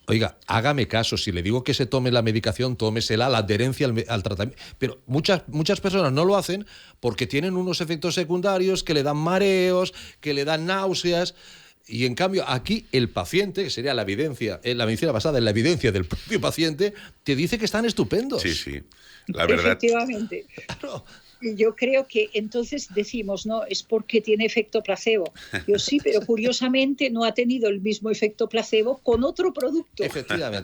oiga, hágame caso, si le digo que se tome la medicación, tómesela, la adherencia al tratamiento? Pero muchas personas no lo hacen porque tienen unos efectos secundarios que le dan mareos, que le dan náuseas. Y en cambio aquí el paciente, que sería la evidencia, la medicina basada en la evidencia del propio paciente, te dice que están estupendos. Sí. La verdad. Efectivamente. Claro. Yo creo que entonces decimos, no, es porque tiene efecto placebo. Yo sí, pero curiosamente no ha tenido el mismo efecto placebo con otro producto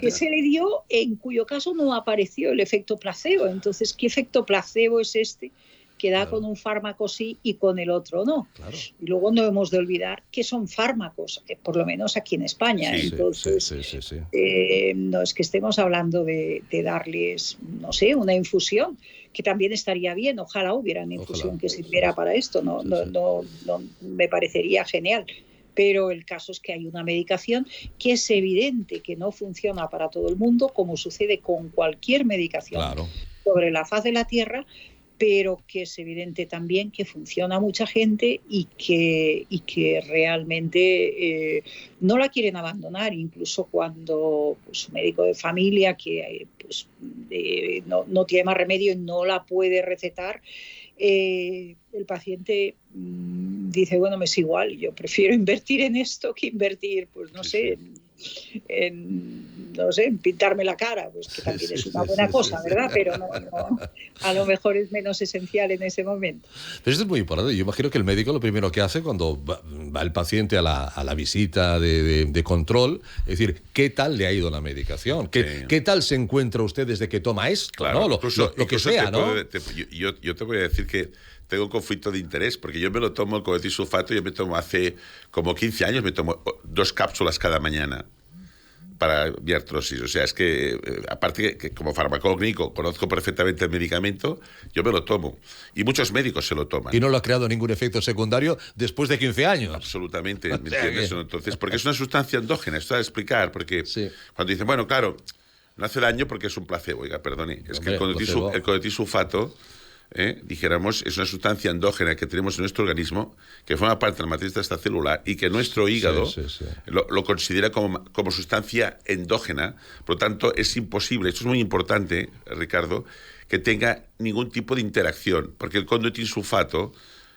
que se le dio, en cuyo caso no apareció el efecto placebo. Entonces, ¿qué efecto placebo es este que da con un fármaco sí y con el otro no? Claro. Y luego no hemos de olvidar que son fármacos, por lo menos aquí en España. Sí, entonces, no es que estemos hablando de darles, no sé, una infusión, que también estaría bien. Ojalá hubiera una infusión que sirviera para esto. No, me parecería genial. Pero el caso es que hay una medicación que es evidente que no funciona para todo el mundo, como sucede con cualquier medicación sobre la faz de la Tierra, pero que es evidente también que funciona a mucha gente y que realmente no la quieren abandonar, incluso cuando su médico de familia, que no tiene más remedio y no la puede recetar, el paciente dice, bueno, me es igual, yo prefiero invertir en esto que invertir, pues no sé, en pintarme la cara, pues que también es una buena cosa, ¿verdad? Pero no, a lo mejor es menos esencial en ese momento. Pero esto es muy importante. Yo imagino que el médico lo primero que hace cuando va el paciente a la visita de control, es decir, ¿qué tal le ha ido la medicación? ¿Qué tal se encuentra usted desde que toma esto? Claro, ¿no? Lo que sea, ¿no? Yo te voy a decir que tengo un conflicto de interés, porque yo me lo tomo el codetín sulfato, yo me tomo hace como 15 años, me tomo 2 cápsulas cada mañana para mi artrosis. O sea, es que, aparte que como farmacólogo clínico conozco perfectamente el medicamento, yo me lo tomo. Y muchos médicos se lo toman. ¿Y no lo ha creado ningún efecto secundario después de 15 años? Absolutamente, ¿me entiendes? Entonces, porque es una sustancia endógena, esto a explicar, porque cuando dicen, bueno, claro, no hace daño porque es un placebo. Oiga, perdone, es que el codetín sulfato, dijéramos, es una sustancia endógena que tenemos en nuestro organismo, que forma parte de la matriz extracelular y que nuestro hígado lo considera como sustancia endógena. Por lo tanto, es imposible, esto es muy importante, Ricardo, que tenga ningún tipo de interacción, porque el codetín sulfato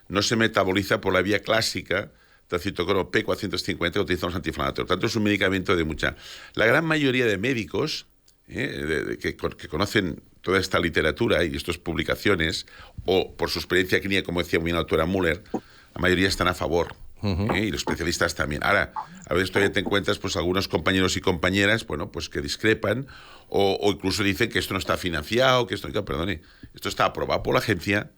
no se metaboliza por la vía clásica del citocromo P450 que utilizamos antiinflamatorio. Por lo tanto, es un medicamento de mucha... La gran mayoría de médicos que conocen toda esta literatura y estas publicaciones, o por su experiencia clínica, como decía muy bien la doctora Müller, la mayoría están a favor, y los especialistas también. Ahora, a veces todavía te encuentras pues algunos compañeros y compañeras, bueno, pues que discrepan, o incluso dicen que esto no está financiado, que esto, perdone, esto está aprobado por la agencia,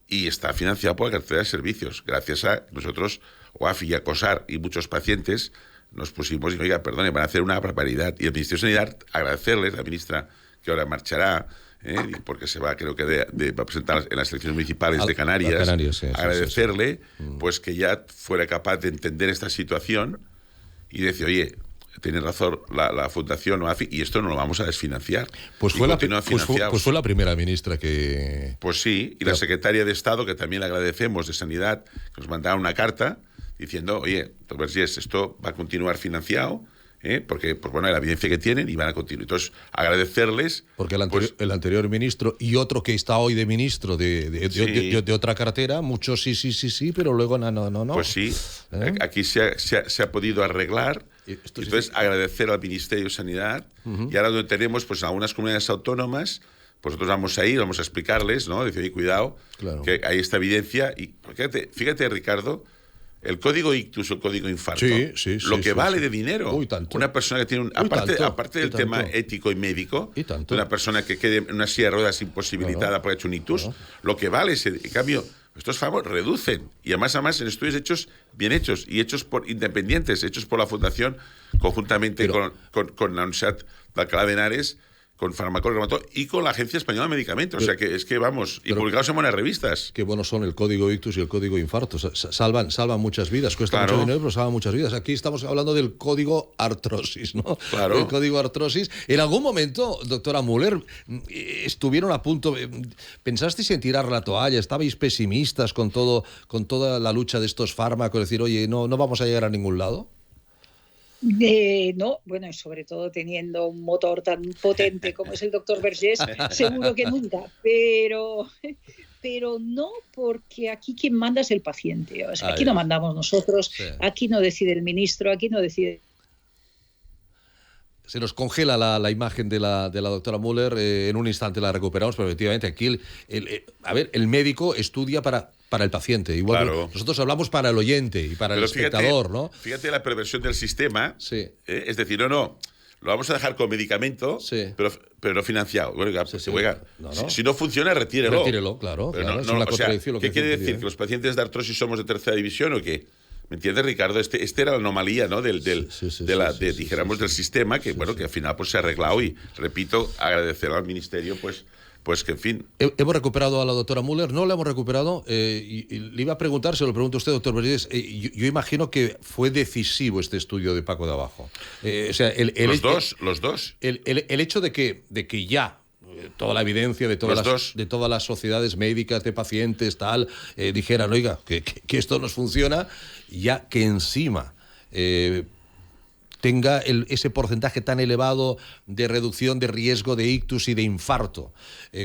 y está financiado por la cartera de servicios, gracias a nosotros, OAFI y ACOSAR y muchos pacientes, nos pusimos y, oiga, perdone, van a hacer una barbaridad. Y el Ministerio de Sanidad, agradecerles, la ministra que ahora marchará, porque se va, creo que va a presentar en las elecciones municipales de Canarias, agradecerle pues que ya fuera capaz de entender esta situación y decir, oye, tiene razón la Fundación OAFI y esto no lo vamos a desfinanciar. Pues fue la primera ministra que... Pues sí, y la secretaria de Estado, que también le agradecemos, de Sanidad, que nos mandaba una carta diciendo, oye, Vergés, esto va a continuar financiado, porque, pues bueno, la evidencia que tienen y van a continuar. Entonces, agradecerles... Porque el anterior ministro y otro que está hoy de ministro de otra cartera, muchos sí, pero luego no. Pues sí, aquí se ha podido arreglar. Entonces, agradecer al Ministerio de Sanidad, y ahora donde tenemos pues algunas comunidades autónomas, pues nosotros vamos a ir, vamos a explicarles, ¿no? Decir, cuidado, que hay esta evidencia. Y fíjate, Ricardo, el código ictus o el código infarto, lo que vale de dinero. Una persona que tiene aparte del tema ético y médico, una persona que quede en una silla de ruedas imposibilitada por haber hecho un ictus, lo que vale es, en cambio, estos favores reducen. Y además en estudios hechos, bien hechos, y hechos por independientes, hechos por la Fundación, conjuntamente con la Universidad de Alcalá de Henares, con Farmacólogo y con la Agencia Española de Medicamentos. O sea, que es que vamos, y publicados en buenas revistas. Qué buenos son el código ictus y el código infarto. Salvan muchas vidas, cuesta mucho dinero, pero salvan muchas vidas. Aquí estamos hablando del código artrosis, ¿no? Claro. El código artrosis. En algún momento, doctora Müller, estuvieron a punto... ¿Pensasteis en tirar la toalla? ¿Estabais pesimistas con toda la lucha de estos fármacos? Decir, oye, no vamos a llegar a ningún lado. No, bueno, y sobre todo teniendo un motor tan potente como es el doctor Vergés, seguro que nunca, pero no, porque aquí quien manda es el paciente. O sea, aquí no mandamos nosotros, aquí no decide el ministro, aquí no decide... Se nos congela la imagen de la doctora Müller, en un instante la recuperamos, pero efectivamente aquí el médico estudia para el paciente. Igual claro. Nosotros hablamos para el oyente y para el espectador, ¿no? Fíjate la perversión del sistema. Sí. Es decir, no, lo vamos a dejar con medicamento, pero no financiado. Bueno, si no funciona, retírelo. Retírelo, claro. Es una contradicción. ¿Qué quiere decir? ¿Que los pacientes de artrosis somos de tercera división o qué? ¿Me entiendes, Ricardo? Este era la anomalía, ¿no? Dijéramos, del sistema, que que al final pues se ha arreglado y, repito, agradecer al Ministerio, pues que en fin. Hemos recuperado a la doctora Müller, no la hemos recuperado, y le iba a preguntar, se lo pregunto a usted, doctor Vergés, yo imagino que fue decisivo este estudio de Paco de Abajo. Los dos. El hecho de que ya toda la evidencia de todas las sociedades médicas, de pacientes, dijeran, oiga, que esto nos funciona, ya que encima tenga ese porcentaje tan elevado de reducción de riesgo de ictus y de infarto,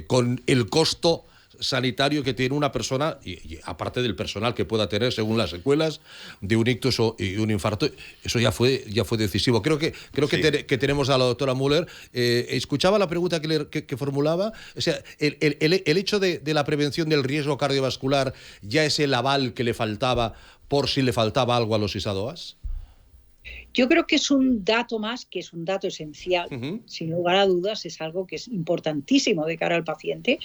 con el costo sanitario que tiene una persona, y aparte del personal que pueda tener según las secuelas de un ictus y un infarto, eso ya fue decisivo. Creo que tenemos a la doctora Müller. Escuchaba la pregunta que formulaba. O sea, el hecho de la prevención del riesgo cardiovascular ya es el aval que le faltaba por si le faltaba algo a los ISADOAS. Yo creo que es un dato más, que es un dato esencial. Sin lugar a dudas, es algo que es importantísimo de cara al paciente.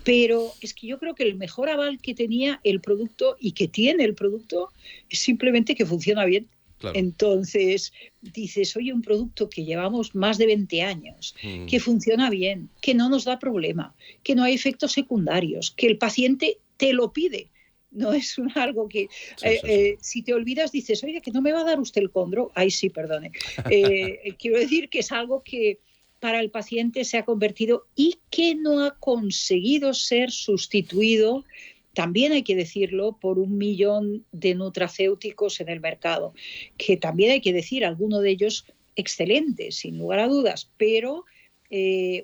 Pero es que yo creo que el mejor aval que tenía el producto y que tiene el producto es simplemente que funciona bien. Claro. Entonces dices, oye, un producto que llevamos más de 20 años, que funciona bien, que no nos da problema, que no hay efectos secundarios, que el paciente te lo pide. No es algo que... si te olvidas, dices, oye, que no me va a dar usted el condro. Ay, sí, perdone. Quiero decir que es algo que para el paciente se ha convertido y que no ha conseguido ser sustituido, también hay que decirlo, por 1 millón de nutracéuticos en el mercado, que también hay que decir, algunos de ellos excelentes, sin lugar a dudas, pero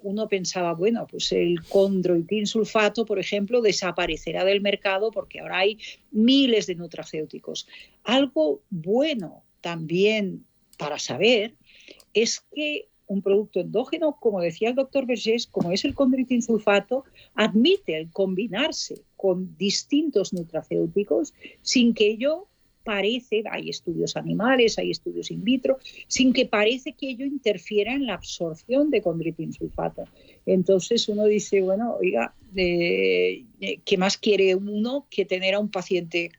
uno pensaba, bueno, pues el condroitin sulfato, por ejemplo, desaparecerá del mercado porque ahora hay miles de nutracéuticos. Algo bueno también para saber es que un producto endógeno, como decía el doctor Vergés, como es el condroitin sulfato, admite el combinarse con distintos nutracéuticos sin que ello parece, hay estudios animales, hay estudios in vitro, sin que parece que ello interfiera en la absorción de condroitin sulfato. Entonces uno dice, bueno, oiga, ¿qué más quiere uno que tener a un paciente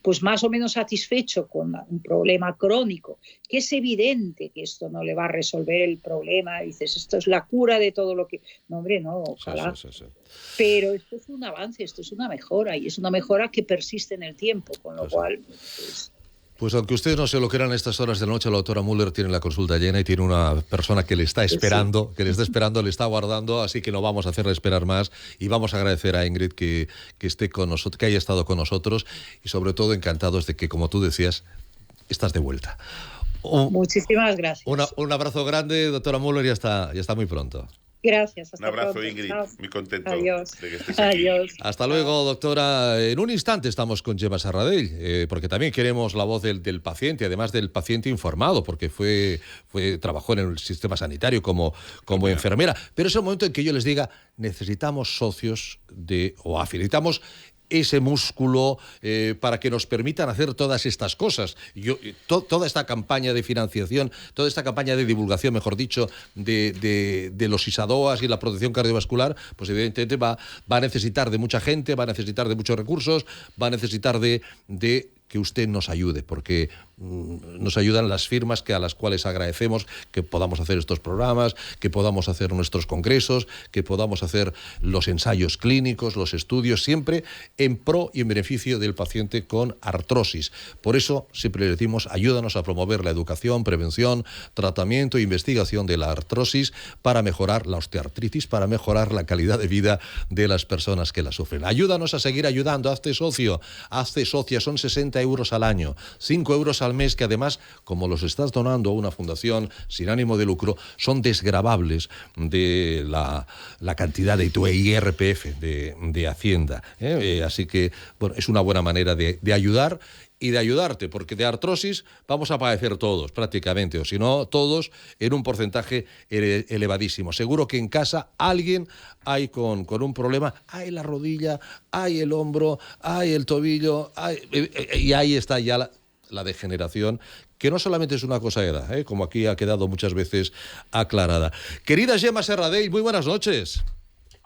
pues más o menos satisfecho con un problema crónico, que es evidente que esto no le va a resolver el problema, dices, esto es la cura de todo lo que... No, hombre, no, ojalá. Sí. Pero esto es un avance, esto es una mejora, y es una mejora que persiste en el tiempo, con lo cual... Pues aunque ustedes no se lo crean, a estas horas de la noche la doctora Müller tiene la consulta llena y tiene una persona que le está esperando, le está aguardando, así que no vamos a hacerle esperar más y vamos a agradecer a Ingrid que esté con nosotros, que haya estado con nosotros y sobre todo encantados de que, como tú decías, estás de vuelta. Muchísimas gracias. Un abrazo grande, doctora Müller, y hasta muy pronto. Gracias. Un abrazo, Ingrid. Muy contento Adiós. de que estés aquí. Adiós. Hasta luego, doctora. En un instante estamos con Gemma Serradell, porque también queremos la voz del paciente, además del paciente informado, porque trabajó en el sistema sanitario como enfermera. Pero es el momento en que yo les diga, necesitamos socios de OAFI, necesitamos ese músculo para que nos permitan hacer todas estas cosas. Toda esta campaña de financiación, toda esta campaña de divulgación, mejor dicho, de los ISADOAS y la protección cardiovascular, pues evidentemente va a necesitar de mucha gente, va a necesitar de muchos recursos, va a necesitar de que usted nos ayude, porque nos ayudan las firmas a las cuales agradecemos que podamos hacer estos programas, que podamos hacer nuestros congresos, que podamos hacer los ensayos clínicos, los estudios, siempre en pro y en beneficio del paciente con artrosis. Por eso siempre le decimos, ayúdanos a promover la educación, prevención, tratamiento e investigación de la artrosis para mejorar la osteoartritis, para mejorar la calidad de vida de las personas que la sufren. Ayúdanos a seguir ayudando, hazte socio, hazte socia, son 60 euros al año, 5 euros al mes, que además, como los estás donando a una fundación sin ánimo de lucro, son desgravables de la cantidad de tu IRPF de Hacienda. Así que, bueno, es una buena manera de ayudar y de ayudarte, porque de artrosis vamos a padecer todos, prácticamente, o si no, todos en un porcentaje elevadísimo. Seguro que en casa alguien hay con un problema, hay la rodilla, hay el hombro, hay el tobillo, y ahí está ya la degeneración, que no solamente es una cosa de edad, como aquí ha quedado muchas veces aclarada. Querida Gemma Serradell, muy buenas noches.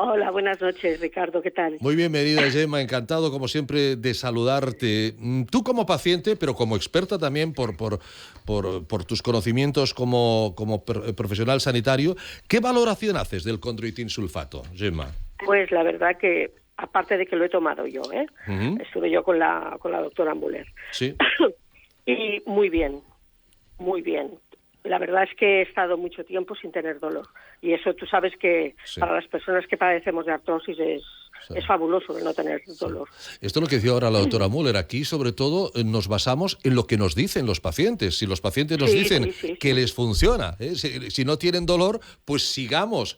Hola, buenas noches, Ricardo, ¿qué tal? Muy bienvenida, Gemma, encantado como siempre de saludarte. Tú como paciente, pero como experta también por tus conocimientos como profesional sanitario, ¿qué valoración haces del condroitin sulfato, Gemma? Pues la verdad que, aparte de que lo he tomado yo, estuve yo con la doctora Müller. Sí. Y muy bien, muy bien. La verdad es que he estado mucho tiempo sin tener dolor. Y eso tú sabes que para las personas que padecemos de artrosis es fabuloso el no tener dolor. Esto es lo que decía ahora la doctora Müller. Aquí, sobre todo, nos basamos en lo que nos dicen los pacientes. Si los pacientes nos dicen que les funciona, si no tienen dolor, pues sigamos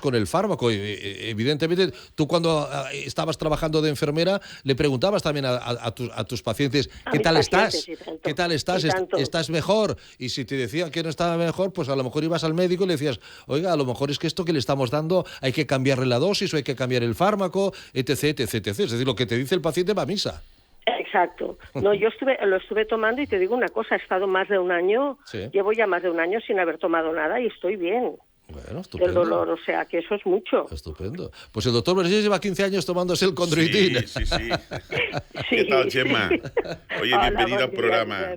con el fármaco. Evidentemente, tú cuando estabas trabajando de enfermera, le preguntabas también a tus pacientes, ¿qué tal estás? ¿Qué tal estás? ¿Estás mejor? Y si te decían que no estaba mejor, pues a lo mejor ibas al médico y le decías, oiga, a lo mejor es que esto que le estamos dando hay que cambiarle la dosis o hay que cambiar el fármaco, etc. Es decir, lo que te dice el paciente va a misa. Exacto. No, yo lo estuve tomando y te digo una cosa, he estado más de un año, llevo ya más de un año sin haber tomado nada y estoy bien. Bueno, estupendo. El dolor, o sea, que eso es mucho. Estupendo. Pues el doctor Vergés lleva 15 años tomándose el condroitin. Sí. ¿Qué tal, Gemma? Oye, bienvenida al programa.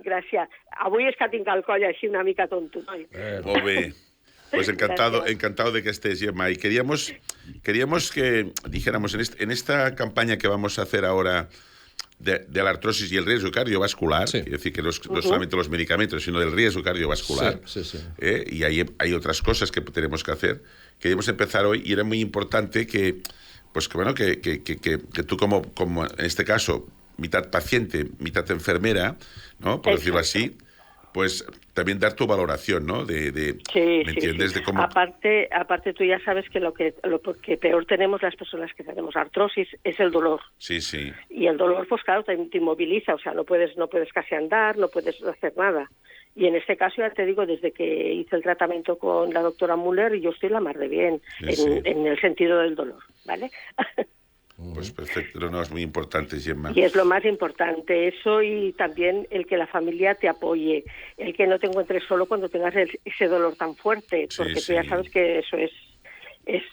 Gràcies. Avui és que tinc el coll així una mica tonto. Molt bé. Pues encantado de que estés, Gemma. Y queríamos que dijéramos en esta campaña que vamos a hacer ahora de la artrosis y el riesgo cardiovascular, es decir, que no solamente los medicamentos, sino del riesgo cardiovascular, y hay otras cosas que tenemos que hacer. Queríamos empezar hoy y era muy importante que tú como en este caso, mitad paciente, mitad enfermera, ¿no? Por decirlo así, pues también dar tu valoración, ¿no? ¿me entiendes? De cómo... Aparte tú ya sabes que lo que peor tenemos las personas que tenemos artrosis es el dolor. Sí. Y el dolor, pues claro, te inmoviliza, o sea, no puedes casi andar, no puedes hacer nada. Y en este caso, ya te digo, desde que hice el tratamiento con la doctora Müller, yo estoy la mar de bien, en el sentido del dolor, ¿vale? Pues perfecto, no, es muy importante, Gemma. Y es lo más importante eso, y también el que la familia te apoye, el que no te encuentres solo cuando tengas ese dolor tan fuerte, porque tú ya sabes que eso es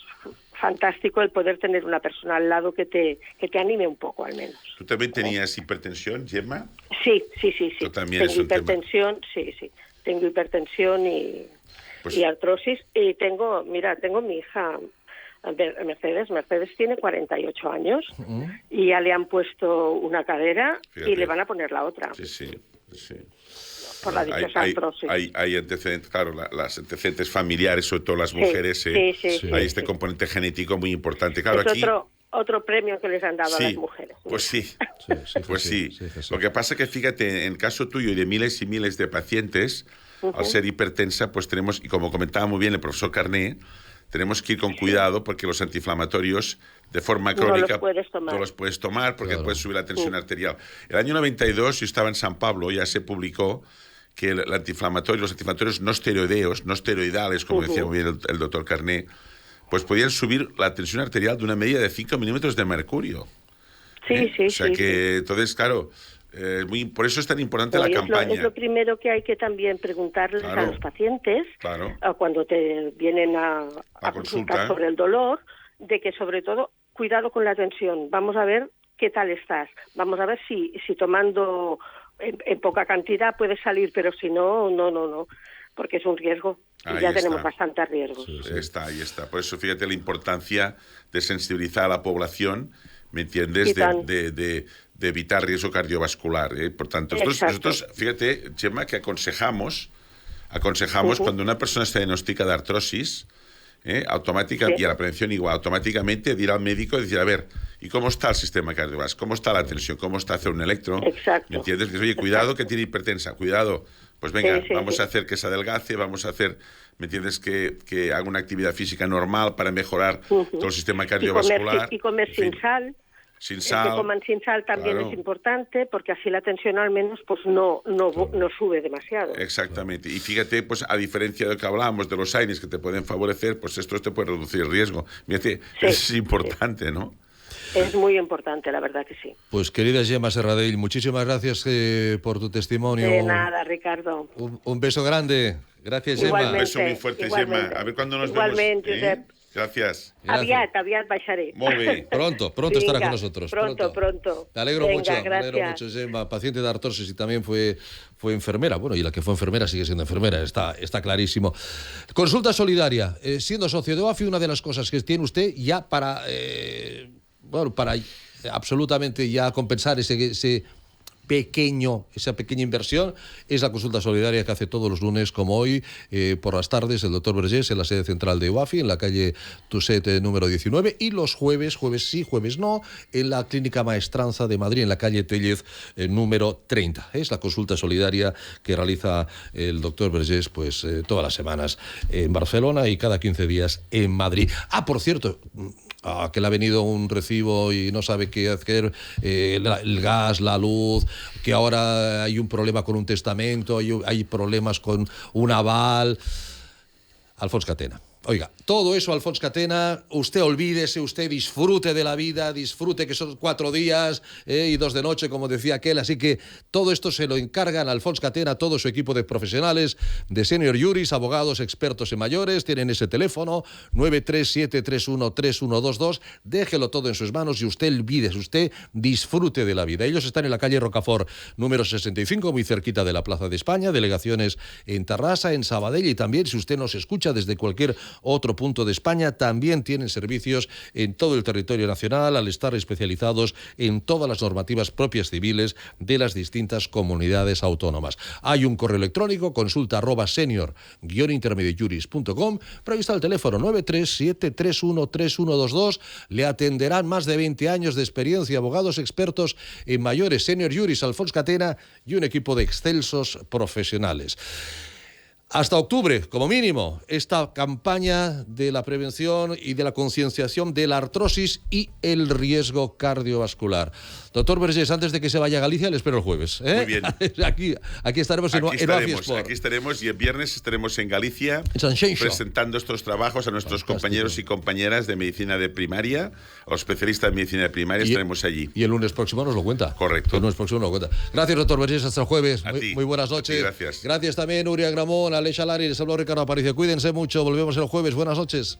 fantástico, el poder tener una persona al lado que te anime un poco, al menos. ¿Tú también tenías hipertensión, Gemma? Sí. ¿Tú también tengo hipertensión, sí. Tengo hipertensión y artrosis, y tengo mi hija Mercedes tiene 48 años y ya le han puesto una cadera. Fíjate. Y le van a poner la otra. Sí. Por la dichosa artrosis. Hay antecedentes, claro, las antecedentes familiares, sobre todo las mujeres, hay este componente genético muy importante. Claro, es aquí otro premio que les han dado a las mujeres. Pues sí. Lo que pasa que, fíjate, en el caso tuyo y de miles y miles de pacientes, al ser hipertensa, pues tenemos, y como comentaba muy bien el profesor Carné, tenemos que ir con cuidado porque los antiinflamatorios de forma crónica no los puedes tomar porque puedes subir la tensión arterial. El año 92, yo estaba en San Pablo, ya se publicó que los antiinflamatorios no esteroidales, como decía muy bien el doctor Carné, pues podían subir la tensión arterial de una media de 5 milímetros de mercurio. O sea que, entonces, claro, por eso es tan importante la campaña. Es lo primero que hay que también preguntarles a los pacientes cuando te vienen a consultar sobre el dolor, de que sobre todo, cuidado con la tensión. Vamos a ver qué tal estás. Vamos a ver si tomando en poca cantidad puedes salir, pero si no, porque es un riesgo. Y ya tenemos bastantes riesgos. Ahí está. Por eso, fíjate la importancia de sensibilizar a la población, ¿me entiendes? De evitar riesgo cardiovascular. Por tanto, nosotros, fíjate, Gemma, que aconsejamos cuando una persona se diagnostica de artrosis, automática, y a la prevención igual, automáticamente dirá al médico y decir, a ver, ¿y cómo está el sistema cardiovascular? ¿Cómo está la tensión? ¿Cómo está hacer un electro? Exacto. ¿Me entiendes? Que, oye, cuidado que tiene hipertensa, cuidado, pues venga, vamos a hacer que se adelgace, vamos a hacer, ¿me entiendes? Que haga una actividad física normal para mejorar todo el sistema cardiovascular. Y comer sin sal. Sin sal. Que coman sin sal también es importante, porque así la tensión al menos pues no sube demasiado. Exactamente. Y fíjate, pues a diferencia de lo que hablábamos de los AINES que te pueden favorecer, pues esto te puede reducir el riesgo. Fíjate, es importante, ¿no? Es muy importante, la verdad que sí. Pues querida Gemma Serradell, muchísimas gracias por tu testimonio. De nada, Ricardo. Un beso grande. Gracias, Gemma. Un beso muy fuerte, Gemma. A ver cuándo nos vemos. Igualmente, Josep. Gracias. Aviat baixaré. Muy bien. Pronto estará con nosotros. Pronto. Te alegro mucho, Gemma. Paciente de artrosis y también fue enfermera. Bueno, y la que fue enfermera sigue siendo enfermera, está clarísimo. Consulta solidaria. Siendo socio de OAFI, una de las cosas que tiene usted ya para absolutamente ya compensar esa pequeña inversión es la consulta solidaria que hace todos los lunes, como hoy, por las tardes, el doctor Vergés en la sede central de UAFI, en la calle Tuset número 19, y los jueves sí, jueves no, en la Clínica Maestranza de Madrid, en la calle Tellez número 30. Es la consulta solidaria que realiza el doctor Vergés pues, todas las semanas en Barcelona y cada 15 días en Madrid. Por cierto, que le ha venido un recibo y no sabe qué hacer, el gas, la luz, que ahora hay un problema con un testamento, hay problemas con un aval. Alfons Catena. Oiga, todo eso, Alfons Catena, usted olvídese, usted disfrute de la vida, disfrute que son 4 días y 2 de noche, como decía aquel, así que todo esto se lo encargan a Alfons Catena, todo su equipo de profesionales, de senior juris, abogados expertos en mayores, tienen ese teléfono, 937313122, déjelo todo en sus manos y usted olvídese, usted disfrute de la vida. Ellos están en la calle Rocafort, número 65, muy cerquita de la Plaza de España, delegaciones en Tarrasa, en Sabadell, y también, si usted nos escucha desde cualquier otro punto de España, también tienen servicios en todo el territorio nacional al estar especializados en todas las normativas propias civiles de las distintas comunidades autónomas. Hay un correo electrónico, consulta@senior-intermediojuris.com, pero ahí está el teléfono 937313122. Le atenderán más de 20 años de experiencia, abogados expertos en mayores, senior juris, Alfons Catena y un equipo de excelsos profesionales. Hasta octubre, como mínimo, esta campaña de la prevención y de la concienciación de la artrosis y el riesgo cardiovascular. Doctor Vergés, antes de que se vaya a Galicia, le espero el jueves. Muy bien. Aquí estaremos en OAFI Sport. Aquí estaremos y el viernes estaremos en Galicia presentando estos trabajos a nuestros compañeros y compañeras de medicina de primaria, a los especialistas de medicina de primaria, estaremos allí. Y el lunes próximo nos lo cuenta. Correcto. El lunes próximo nos lo cuenta. Gracias, doctor Vergés, hasta el jueves. Muy buenas noches. Gracias. Gracias también, Nuria Gramón, Aleix Alari, les habló Ricardo Aparicio. Cuídense mucho, volvemos el jueves. Buenas noches.